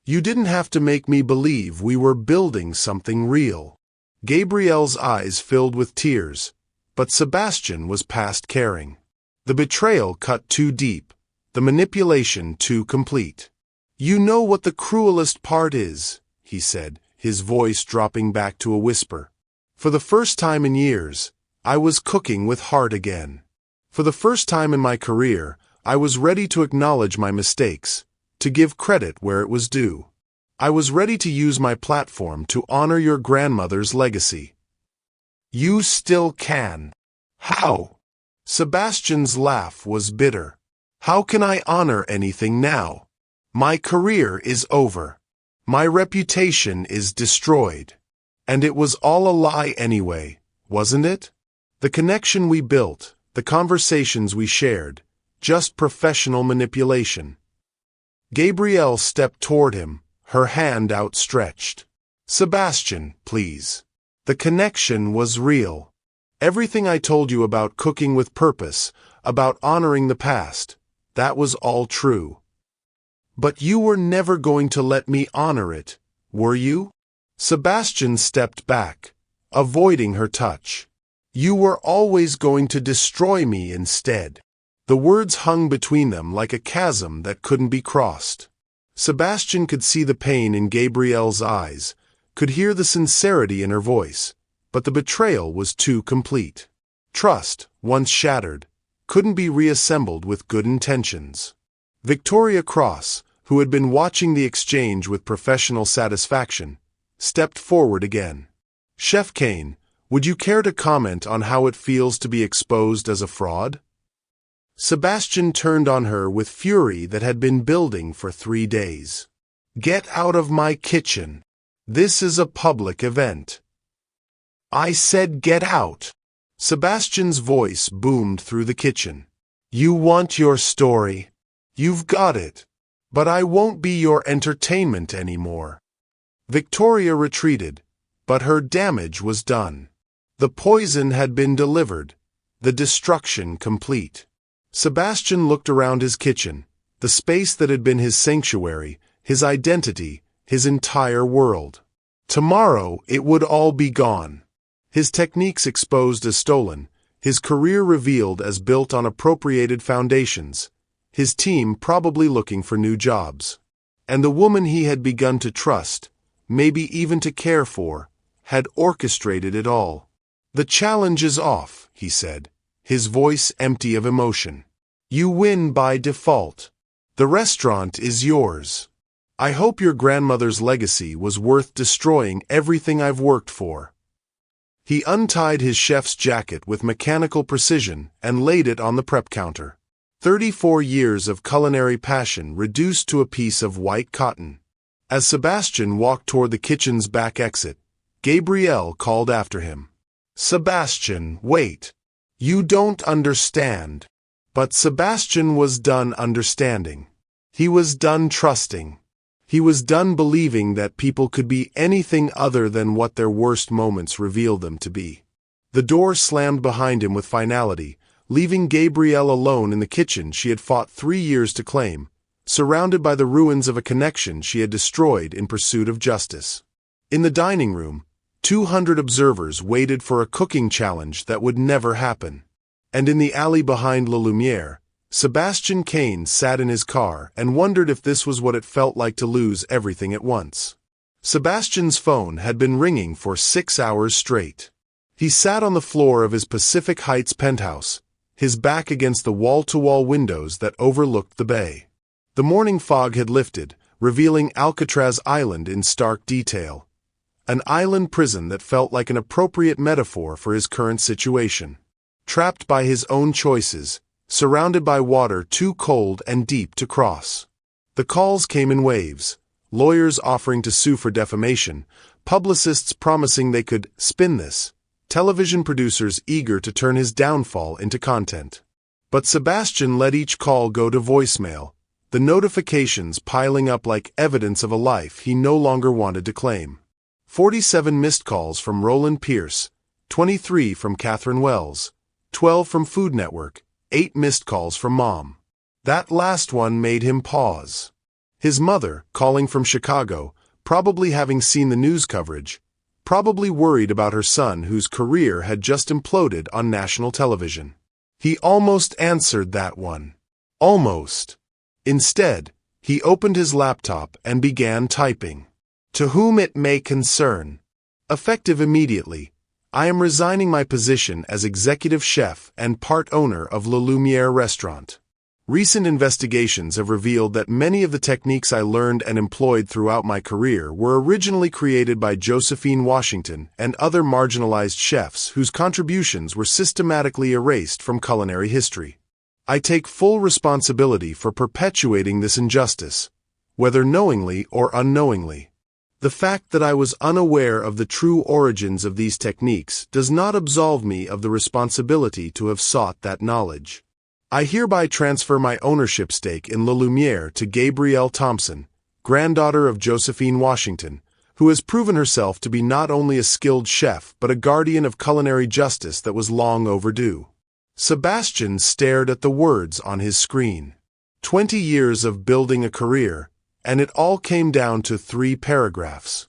A: You didn't have to make me believe we were building something real." Gabrielle's eyes filled with tears, but Sebastian was past caring. The betrayal cut too deep, the manipulation too complete. "You know what the cruelest part is," he said, his voice dropping back to a whisper. "For the first time in years, I was cooking with heart again. For the first time in my career, I was ready to acknowledge my mistakes, to give credit where it was due. I was ready to use my platform to honor your grandmother's legacy." "You still can." "How?" Sebastian's laugh was bitter. "How can I honor anything now? My career is over. My reputation is destroyed. And it was all a lie anyway, wasn't it? The connection we built, the conversations we shared, just professional manipulation." Gabrielle stepped toward him, her hand outstretched. "Sebastian, please. The connection was real. Everything I told you about cooking with purpose, about honoring the past, that was all true. But you were never going to let me honor it, were you?" Sebastian stepped back, avoiding her touch. "You were always going to destroy me instead." The words hung between them like a chasm that couldn't be crossed. Sebastian could see the pain in Gabrielle's eyes, could hear the sincerity in her voice, but the betrayal was too complete. Trust, once shattered, couldn't be reassembled with good intentions. Victoria Cross, who had been watching the exchange with professional satisfaction, stepped forward again. "Chef Kane, would you care to comment on how it feels to be exposed as a fraud?" Sebastian turned on her with fury that had been building for 3 days. "Get out of my kitchen. This is a public event." "I said get out." Sebastian's voice boomed through the kitchen. You want your story? You've got it. But I won't be your entertainment anymore. Victoria retreated, but her damage was done. The poison had been delivered, the destruction complete. Sebastian looked around his kitchen, the space that had been his sanctuary, his identity, his entire world. Tomorrow it would all be gone. His techniques exposed as stolen, his career revealed as built on appropriated foundations, his team probably looking for new jobs. And the woman he had begun to trust, maybe even to care for, had orchestrated it all. The challenge is off, he said, his voice empty of emotion. You win by default. The restaurant is yours. I hope your grandmother's legacy was worth destroying everything I've worked for. He untied his chef's jacket with mechanical precision and laid it on the prep counter. 34 years of culinary passion reduced to a piece of white cotton. As Sebastian walked toward the kitchen's back exit, Gabrielle called after him. Sebastian, wait. You don't understand. But Sebastian was done understanding. He was done trusting. He was done believing that people could be anything other than what their worst moments revealed them to be. The door slammed behind him with finality, leaving Gabrielle alone in the kitchen she had fought 3 years to claim, surrounded by the ruins of a connection she had destroyed in pursuit of justice. In the dining room, 200 observers waited for a cooking challenge that would never happen. And in the alley behind La Lumiere, Sebastian Kane sat in his car and wondered if this was what it felt like to lose everything at once. Sebastian's phone had been ringing for 6 hours straight. He sat on the floor of his Pacific Heights penthouse, his back against the wall-to-wall windows that overlooked the bay. The morning fog had lifted, revealing Alcatraz Island in stark detail. An island prison that felt like an appropriate metaphor for his current situation. Trapped by his own choices, surrounded by water too cold and deep to cross. The calls came in waves, lawyers offering to sue for defamation, publicists promising they could spin this, television producers eager to turn his downfall into content. But Sebastian let each call go to voicemail, the notifications piling up like evidence of a life he no longer wanted to claim. 47 missed calls from Roland Pierce, 23 from Catherine Wells, 12 from Food Network, 8 missed calls from Mom. That last one made him pause. His mother, calling from Chicago, probably having seen the news coverage, probably worried about her son whose career had just imploded on national television. He almost answered that one. Almost. Instead, he opened his laptop and began typing. To whom it may concern. Effective immediately, I am resigning my position as executive chef and part owner of La Lumiere restaurant. Recent investigations have revealed that many of the techniques I learned and employed throughout my career were originally created by Josephine Washington and other marginalized chefs whose contributions were systematically erased from culinary history. I take full responsibility for perpetuating this injustice, whether knowingly or unknowingly. The fact that I was unaware of the true origins of these techniques does not absolve me of the responsibility to have sought that knowledge. I hereby transfer my ownership stake in La Lumiere to Gabrielle Thompson, granddaughter of Josephine Washington, who has proven herself to be not only a skilled chef but a guardian of culinary justice that was long overdue. Sebastian stared at the words on his screen. 20 years of building a career, and it all came down to 3 paragraphs.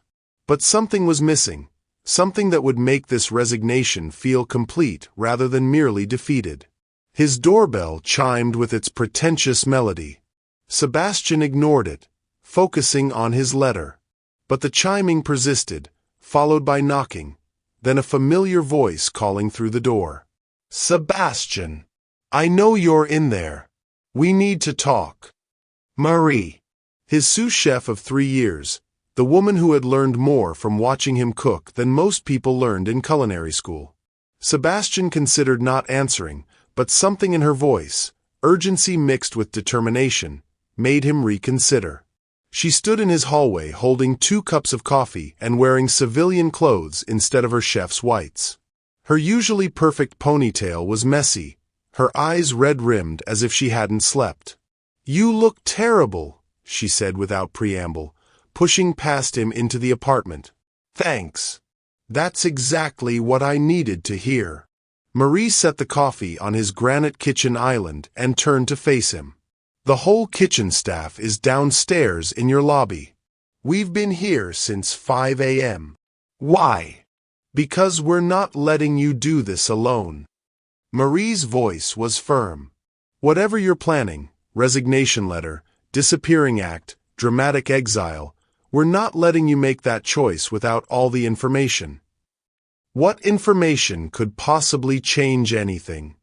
A: But something was missing, something that would make this resignation feel complete rather than merely defeated. His doorbell chimed with its pretentious melody. Sebastian ignored it, focusing on his letter. But the chiming persisted, followed by knocking, then a familiar voice calling through the door. Sebastian, I know you're in there. We need to talk. Marie. His sous chef of 3 years, the woman who had learned more from watching him cook than most people learned in culinary school. Sebastian considered not answering, but something in her voice, urgency mixed with determination, made him reconsider. She stood in his hallway holding 2 cups of coffee and wearing civilian clothes instead of her chef's whites. Her usually perfect ponytail was messy, her eyes red-rimmed as if she hadn't slept. "You look terrible," she said without preamble, pushing past him into the apartment. "Thanks. That's exactly what I needed to hear." Marie set the coffee on his granite kitchen island and turned to face him. "The whole kitchen staff is downstairs in your lobby. We've been here since 5 a.m. Why? Because we're not letting you do this alone." Marie's voice was firm. "Whatever you're planning, resignation letter, disappearing act, dramatic exile, we're not letting you make that choice without all the information." What information could possibly change anything?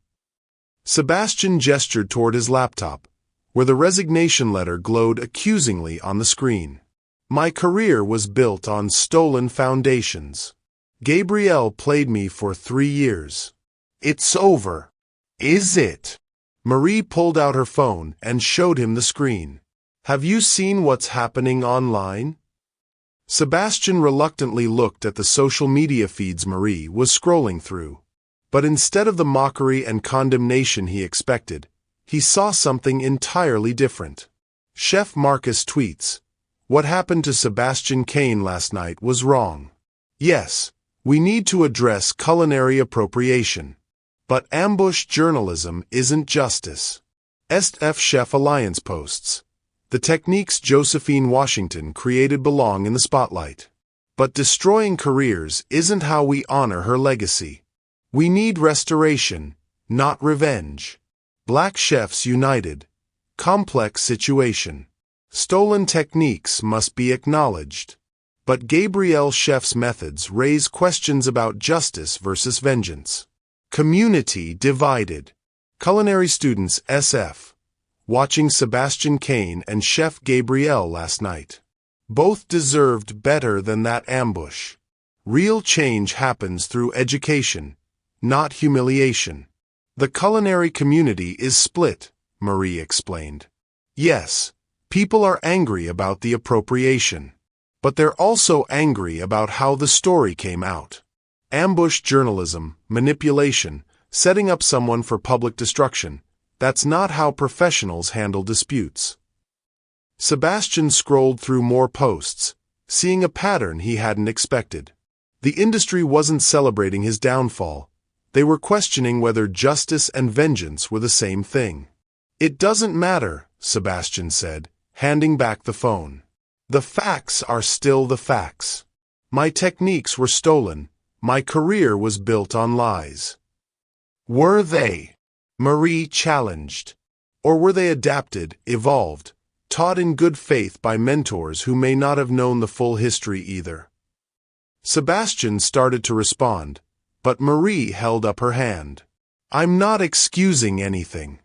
A: Sebastian gestured toward his laptop, where the resignation letter glowed accusingly on the screen. "My career was built on stolen foundations. Gabrielle played me for 3 years. It's over." "Is it?" Marie pulled out her phone and showed him the screen. "Have you seen what's happening online?" Sebastian reluctantly looked at the social media feeds Marie was scrolling through. But instead of the mockery and condemnation he expected, he saw something entirely different. Chef Marcus tweets, "What happened to Sebastian Kane last night was wrong. Yes, we need to address culinary appropriation. But ambush journalism isn't justice." STF Chef Alliance posts, "The techniques Josephine Washington created belong in the spotlight. But destroying careers isn't how we honor her legacy. We need restoration, not revenge. Black Chefs United. Complex situation. Stolen techniques must be acknowledged. But Gabrielle Chef's methods raise questions about justice versus vengeance. Community divided. Culinary students SF. Watching Sebastian Kane and Chef Gabrielle last night. Both deserved better than that ambush. Real change happens through education, not humiliation. The culinary community is split," Marie explained. "Yes, people are angry about the appropriation. But they're also angry about how the story came out. Ambush journalism, manipulation, setting up someone for public destruction. That's not how professionals handle disputes." Sebastian scrolled through more posts, seeing a pattern he hadn't expected. The industry wasn't celebrating his downfall. They were questioning whether justice and vengeance were the same thing. "It doesn't matter," Sebastian said, handing back the phone. "The facts are still the facts. My techniques were stolen. My career was built on lies." "Were they?" Marie challenged. "Or were they adapted, evolved, taught in good faith by mentors who may not have known the full history either?" Sebastian started to respond, but Marie held up her hand. "I'm not excusing anything.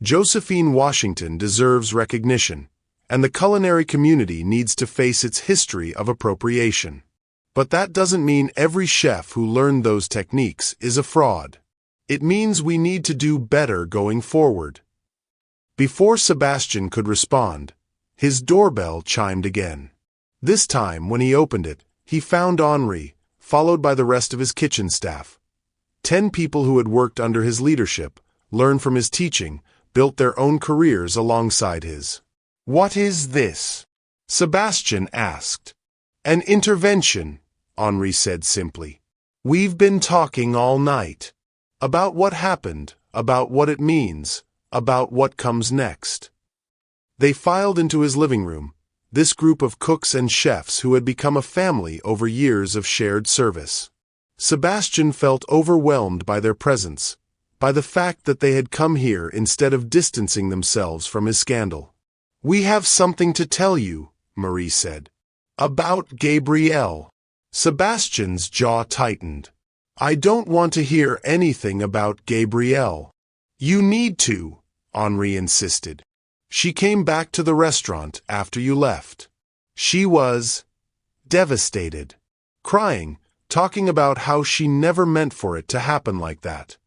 A: Josephine Washington deserves recognition, and the culinary community needs to face its history of appropriation. But that doesn't mean every chef who learned those techniques is a fraud. It means we need to do better going forward." Before Sebastian could respond, his doorbell chimed again. This time, when he opened it, he found Henri, followed by the rest of his kitchen staff. 10 people who had worked under his leadership, learned from his teaching, built their own careers alongside his. "What is this?" Sebastian asked. "An intervention," Henri said simply. "We've been talking all night. About what happened, about what it means, about what comes next." They filed into his living room, this group of cooks and chefs who had become a family over years of shared service. Sebastian felt overwhelmed by their presence, by the fact that they had come here instead of distancing themselves from his scandal. "We have something to tell you," Marie said. "About Gabrielle." Sebastian's jaw tightened. "I don't want to hear anything about Gabrielle." "You need to," Henri insisted. "She came back to the restaurant after you left. She was devastated, crying, talking about how she never meant for it to happen like that."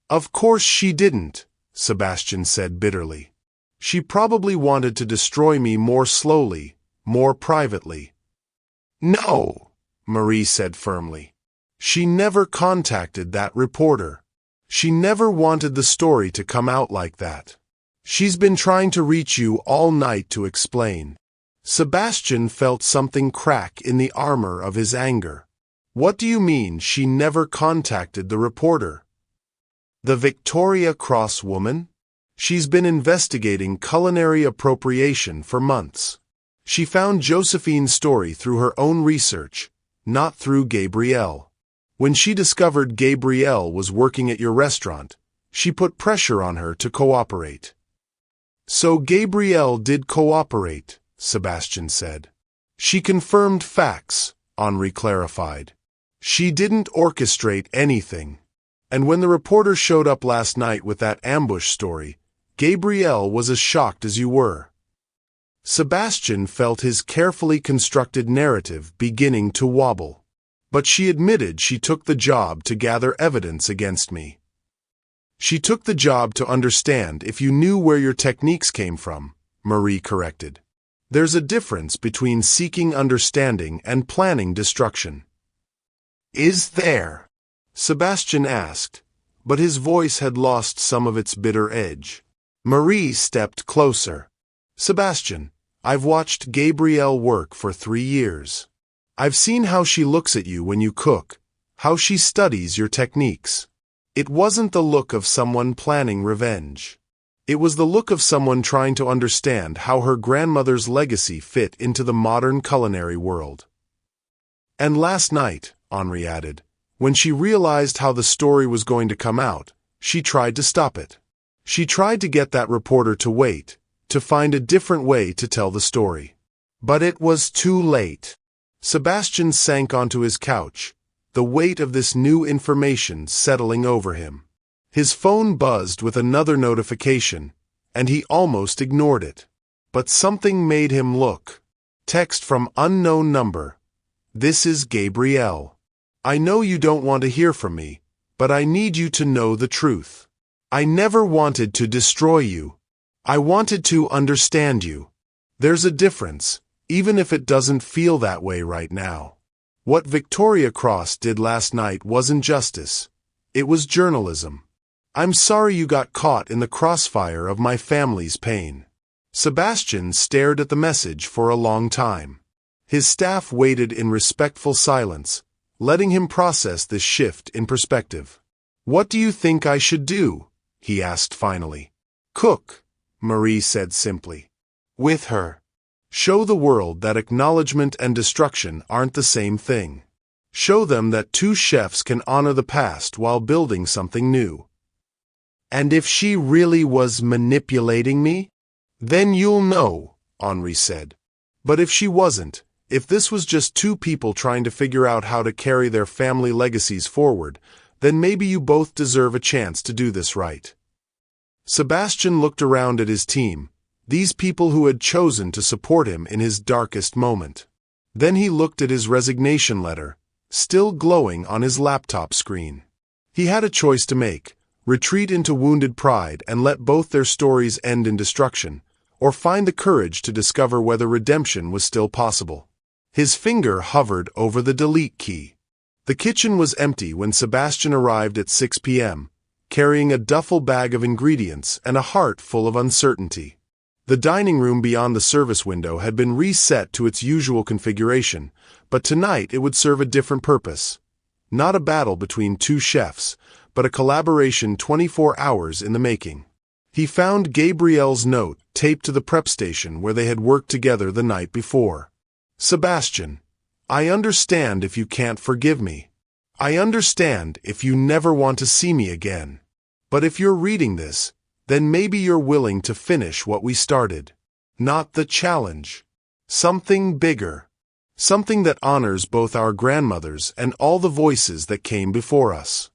A: "Of course she didn't," Sebastian said bitterly. "She probably wanted to destroy me more slowly, more privately." "No," Marie said firmly. She never contacted that reporter. She never wanted the story to come out like that. She's been trying to reach you all night to explain. Sebastian felt something crack in the armor of his anger. What do you mean she never contacted the reporter? The Victoria Cross woman? She's been investigating culinary appropriation for months. She found Josephine's story through her own research, not through Gabrielle. When she discovered Gabrielle was working at your restaurant, she put pressure on her to cooperate. So Gabrielle did cooperate, Sebastian said. She confirmed facts, Henri clarified. She didn't orchestrate anything. And when the reporter showed up last night with that ambush story, Gabrielle was as shocked as you were. Sebastian felt his carefully constructed narrative beginning to wobble. But she admitted she took the job to gather evidence against me. She took the job to understand if you knew where your techniques came from, Marie corrected. There's a difference between seeking understanding and planning destruction. Is there? Sebastian asked, but his voice had lost some of its bitter edge. Marie stepped closer. Sebastian, I've watched Gabrielle work for 3 years. I've seen how she looks at you when you cook, how she studies your techniques. It wasn't the look of someone planning revenge. It was the look of someone trying to understand how her grandmother's legacy fit into the modern culinary world. And last night, Henri added, when she realized how the story was going to come out, she tried to stop it. She tried to get that reporter to wait, to find a different way to tell the story. But it was too late. Sebastian sank onto his couch, the weight of this new information settling over him. His phone buzzed with another notification, and he almost ignored it. But something made him look. Text from unknown number. This is Gabrielle. I know you don't want to hear from me, but I need you to know the truth. I never wanted to destroy you. I wanted to understand you. There's a difference, even if it doesn't feel that way right now. What Victoria Cross did last night wasn't justice. It was journalism. I'm sorry you got caught in the crossfire of my family's pain. Sebastian stared at the message for a long time. His staff waited in respectful silence, letting him process this shift in perspective. What do you think I should do? He asked finally. Cook, Marie said simply. With her. Show the world that acknowledgement and destruction aren't the same thing. Show them that two chefs can honor the past while building something new. And if she really was manipulating me? Then you'll know, Henri said. But if she wasn't, if this was just two people trying to figure out how to carry their family legacies forward, then maybe you both deserve a chance to do this right. Sebastian looked around at his team, these people who had chosen to support him in his darkest moment. Then he looked at his resignation letter, still glowing on his laptop screen. He had a choice to make: retreat into wounded pride and let both their stories end in destruction, or find the courage to discover whether redemption was still possible. His finger hovered over the delete key. The kitchen was empty when Sebastian arrived at 6 p.m., carrying a duffel bag of ingredients and a heart full of uncertainty. The dining room beyond the service window had been reset to its usual configuration, but tonight it would serve a different purpose. Not a battle between two chefs, but a collaboration 24 hours in the making. He found Gabrielle's note taped to the prep station where they had worked together the night before. Sebastian, I understand if you can't forgive me. I understand if you never want to see me again. But if you're reading this, then maybe you're willing to finish what we started. Not the challenge. Something bigger. Something that honors both our grandmothers and all the voices that came before us.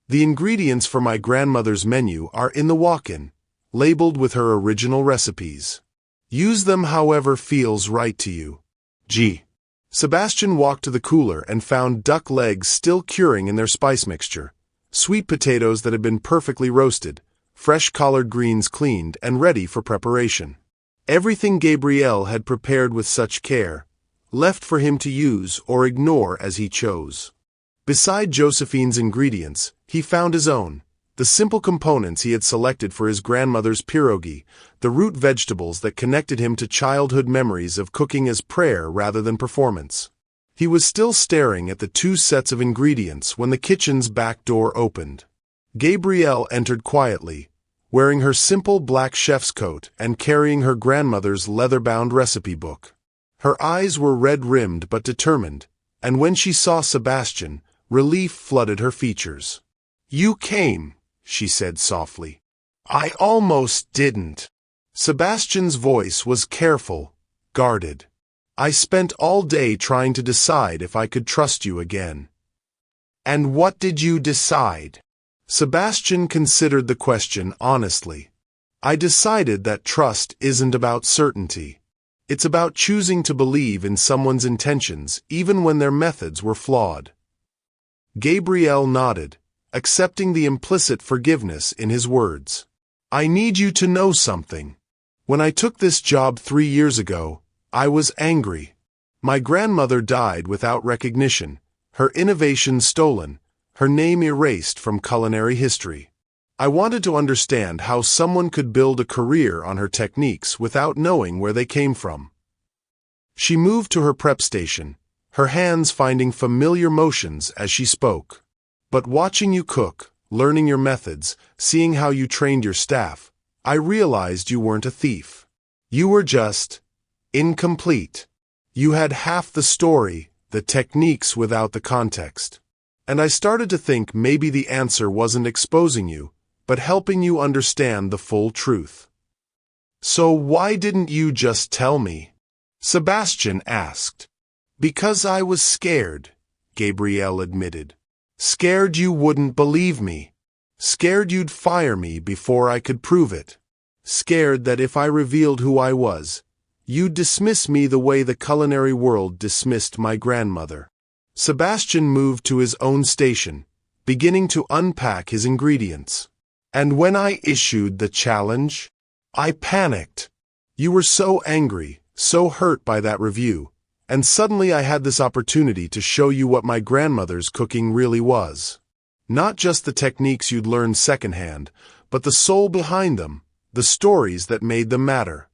A: The ingredients for my grandmother's menu are in the walk-in, labeled with her original recipes. Use them however feels right to you. G. Sebastian walked to the cooler and found duck legs still curing in their spice mixture, sweet potatoes that had been perfectly roasted, fresh collard greens cleaned and ready for preparation. Everything Gabrielle had prepared with such care, left for him to use or ignore as he chose. Beside Josephine's ingredients, he found his own. The simple components he had selected for his grandmother's pierogi, the root vegetables that connected him to childhood memories of cooking as prayer rather than performance. He was still staring at the 2 sets of ingredients when the kitchen's back door opened. Gabrielle entered quietly, wearing her simple black chef's coat and carrying her grandmother's leather-bound recipe book. Her eyes were red-rimmed but determined, and when she saw Sebastian, relief flooded her features. "You came," she said softly. "I almost didn't." Sebastian's voice was careful, guarded. "I spent all day trying to decide if I could trust you again." "And what did you decide?" Sebastian considered the question honestly. "I decided that trust isn't about certainty. It's about choosing to believe in someone's intentions even when their methods were flawed." Gabrielle nodded, accepting the implicit forgiveness in his words. "I need you to know something. When I took this job 3 years ago, I was angry. My grandmother died without recognition, her innovation stolen, her name erased from culinary history. I wanted to understand how someone could build a career on her techniques without knowing where they came from." She moved to her prep station, her hands finding familiar motions as she spoke. "But watching you cook, learning your methods, seeing how you trained your staff, I realized you weren't a thief. You were just incomplete. You had half the story, the techniques without the context. And I started to think maybe the answer wasn't exposing you, but helping you understand the full truth." "So why didn't you just tell me?" Sebastian asked. "Because I was scared," Gabrielle admitted. "Scared you wouldn't believe me. Scared you'd fire me before I could prove it. Scared that if I revealed who I was, you'd dismiss me the way the culinary world dismissed my grandmother." Sebastian moved to his own station, beginning to unpack his ingredients. "And when I issued the challenge, I panicked. You were so angry, so hurt by that review, and suddenly I had this opportunity to show you what my grandmother's cooking really was. Not just the techniques you'd learned secondhand, but the soul behind them, the stories that made them matter."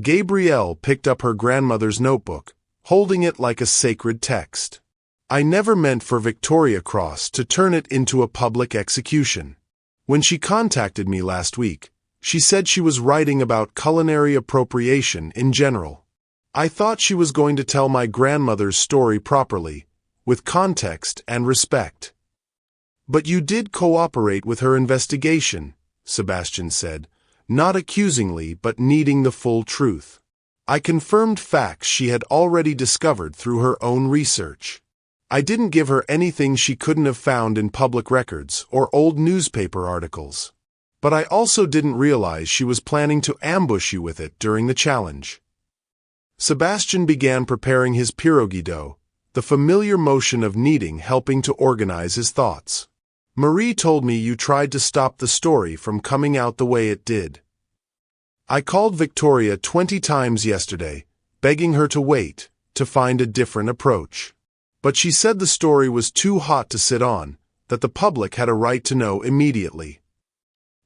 A: Gabrielle picked up her grandmother's notebook, holding it like a sacred text. "I never meant for Victoria Cross to turn it into a public execution. When she contacted me last week, she said she was writing about culinary appropriation in general. I thought she was going to tell my grandmother's story properly, with context and respect." "But you did cooperate with her investigation," Sebastian said, not accusingly but needing the full truth. "I confirmed facts she had already discovered through her own research. I didn't give her anything she couldn't have found in public records or old newspaper articles. But I also didn't realize she was planning to ambush you with it during the challenge." Sebastian began preparing his pierogi dough, the familiar motion of kneading helping to organize his thoughts. "Marie told me you tried to stop the story from coming out the way it did. I called Victoria 20 times yesterday, begging her to wait, to find a different approach. But she said the story was too hot to sit on, that the public had a right to know immediately."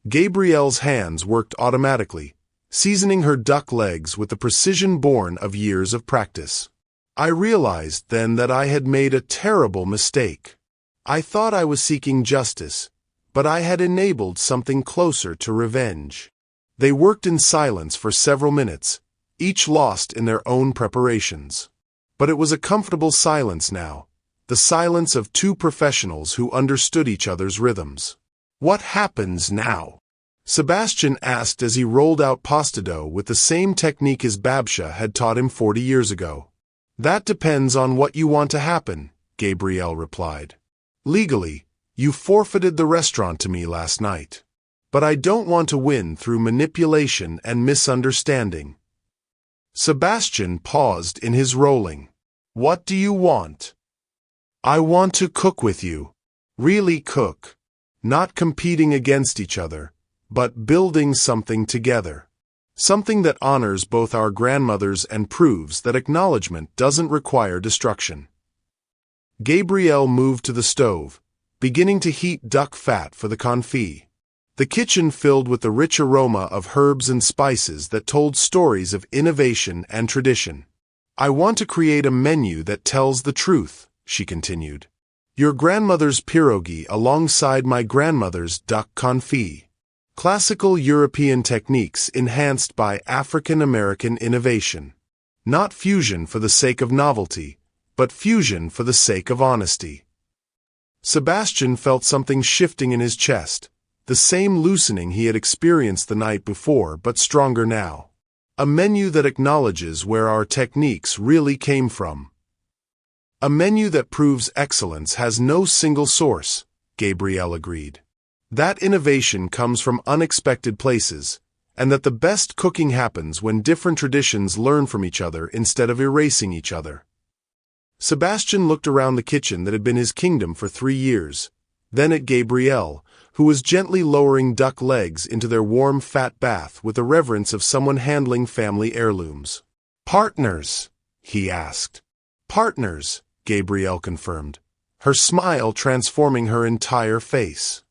A: Gabrielle's hands worked automatically, seasoning her duck legs with the precision born of years of practice. "I realized then that I had made a terrible mistake. I thought I was seeking justice, but I had enabled something closer to revenge." They worked in silence for several minutes, each lost in their own preparations. But it was a comfortable silence now, the silence of 2 professionals who understood each other's rhythms. "What happens now?" Sebastian asked as he rolled out pasta dough with the same technique his Babsha had taught him 40 years ago. "That depends on what you want to happen," Gabrielle replied. "Legally, you forfeited the restaurant to me last night. But I don't want to win through manipulation and misunderstanding." Sebastian paused in his rolling. "What do you want?" "I want to cook with you. Really cook. Not competing against each other, but building something together. Something that honors both our grandmothers and proves that acknowledgement doesn't require destruction." Gabrielle moved to the stove, beginning to heat duck fat for the confit. The kitchen filled with the rich aroma of herbs and spices that told stories of innovation and tradition. "I want to create a menu that tells the truth," she continued. "Your grandmother's pierogi alongside my grandmother's duck confit. Classical European techniques enhanced by African-American innovation. Not fusion for the sake of novelty, but fusion for the sake of honesty." Sebastian felt something shifting in his chest, the same loosening he had experienced the night before, but stronger now. A menu that acknowledges where our techniques really came from. "A menu that proves excellence has no single source," Gabrielle agreed. "That innovation comes from unexpected places, and that the best cooking happens when different traditions learn from each other instead of erasing each other." Sebastian looked around the kitchen that had been his kingdom for 3 years, then at Gabrielle, who was gently lowering duck legs into their warm fat bath with the reverence of someone handling family heirlooms. "Partners?" he asked. "Partners," Gabrielle confirmed, her smile transforming her entire face.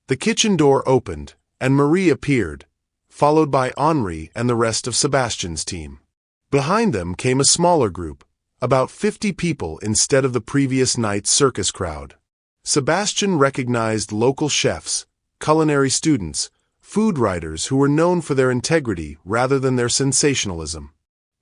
A: The kitchen door opened, and Marie appeared, followed by Henri and the rest of Sebastian's team. Behind them came a smaller group, about 50 people instead of the previous night's circus crowd. Sebastian recognized local chefs, culinary students, food writers who were known for their integrity rather than their sensationalism.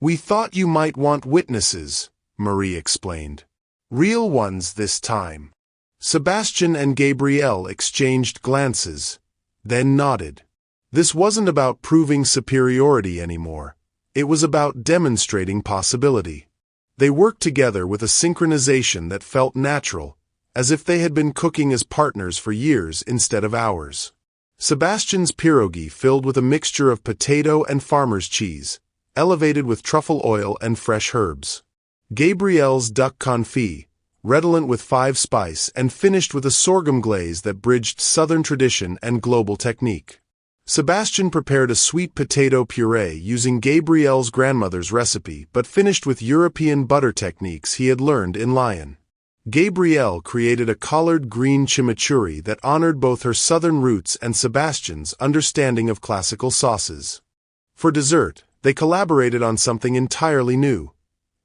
A: "We thought you might want witnesses," Marie explained. "Real ones this time." Sebastian and Gabrielle exchanged glances, then nodded. This wasn't about proving superiority anymore. It was about demonstrating possibility. They worked together with a synchronization that felt natural, as if they had been cooking as partners for years instead of hours. Sebastian's pierogi filled with a mixture of potato and farmer's cheese, elevated with truffle oil and fresh herbs. Gabrielle's duck confit, redolent with 5-spice and finished with a sorghum glaze that bridged Southern tradition and global technique. Sebastian prepared a sweet potato puree using Gabrielle's grandmother's recipe but finished with European butter techniques he had learned in Lyon. Gabrielle created a collard green chimichurri that honored both her southern roots and Sebastian's understanding of classical sauces. For dessert, they collaborated on something entirely new.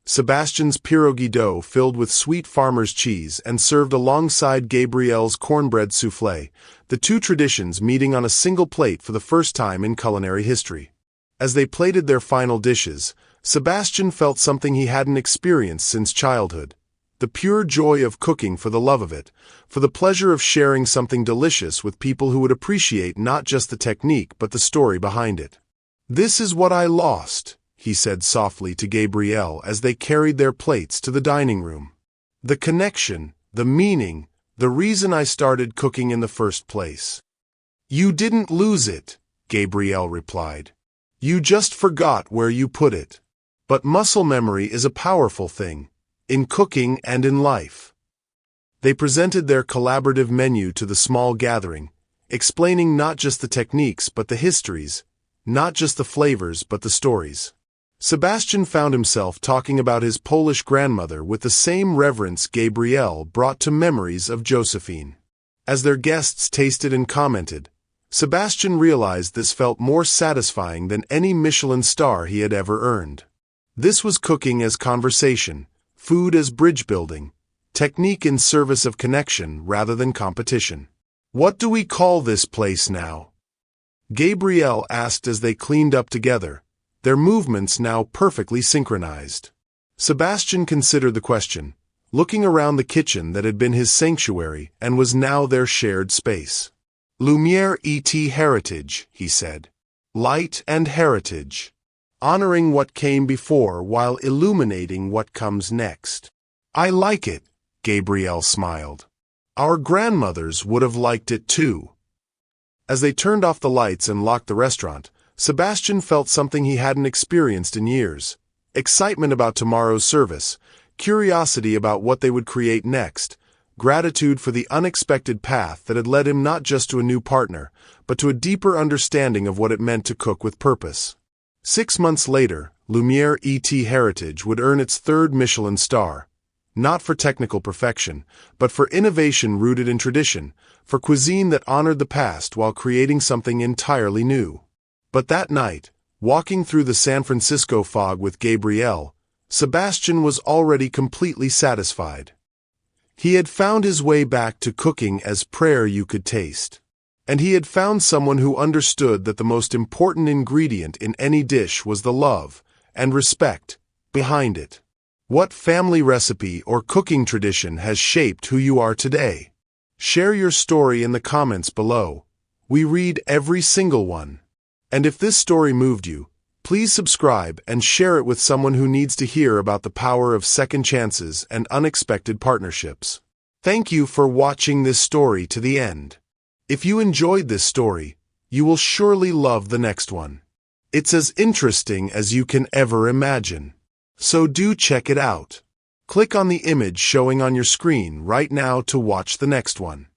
A: Sebastian's pierogi dough filled with sweet farmer's cheese and served alongside Gabrielle's cornbread soufflé, the two traditions meeting on a single plate for the first time in culinary history. As they plated their final dishes, Sebastian felt something he hadn't experienced since childhood. The pure joy of cooking for the love of it, for the pleasure of sharing something delicious with people who would appreciate not just the technique but the story behind it. "This is what I lost," he said softly to Gabrielle as they carried their plates to the dining room. "The connection, the meaning, the reason I started cooking in the first place." "You didn't lose it," Gabrielle replied. "You just forgot where you put it. But muscle memory is a powerful thing, in cooking and in life." They presented their collaborative menu to the small gathering, explaining not just the techniques but the histories, not just the flavors but the stories. Sebastian found himself talking about his Polish grandmother with the same reverence Gabrielle brought to memories of Josephine. As their guests tasted and commented, Sebastian realized this felt more satisfying than any Michelin star he had ever earned. This was cooking as conversation, food as bridge building, technique in service of connection rather than competition. "What do we call this place now?" Gabrielle asked as they cleaned up together, their movements now perfectly synchronized. Sebastian considered the question, looking around the kitchen that had been his sanctuary and was now their shared space. "Lumière et heritage," he said. "Light and heritage. Honoring what came before while illuminating what comes next." "I like it," Gabrielle smiled. "Our grandmothers would have liked it too." As they turned off the lights and locked the restaurant, Sebastian felt something he hadn't experienced in years. Excitement about tomorrow's service, curiosity about what they would create next, gratitude for the unexpected path that had led him not just to a new partner, but to a deeper understanding of what it meant to cook with purpose. 6 months later, Lumière et Heritage would earn its 3rd Michelin star. not for technical perfection, but for innovation rooted in tradition, for cuisine that honored the past while creating something entirely new. But that night, walking through the San Francisco fog with Gabrielle, Sebastian was already completely satisfied. He had found his way back to cooking as prayer you could taste. And he had found someone who understood that the most important ingredient in any dish was the love and respect behind it. What family recipe or cooking tradition has shaped who you are today? Share your story in the comments below. We read every single one. And if this story moved you, please subscribe and share it with someone who needs to hear about the power of second chances and unexpected partnerships. Thank you for watching this story to the end. If you enjoyed this story, you will surely love the next one. It's as interesting as you can ever imagine. So do check it out. Click on the image showing on your screen right now to watch the next one.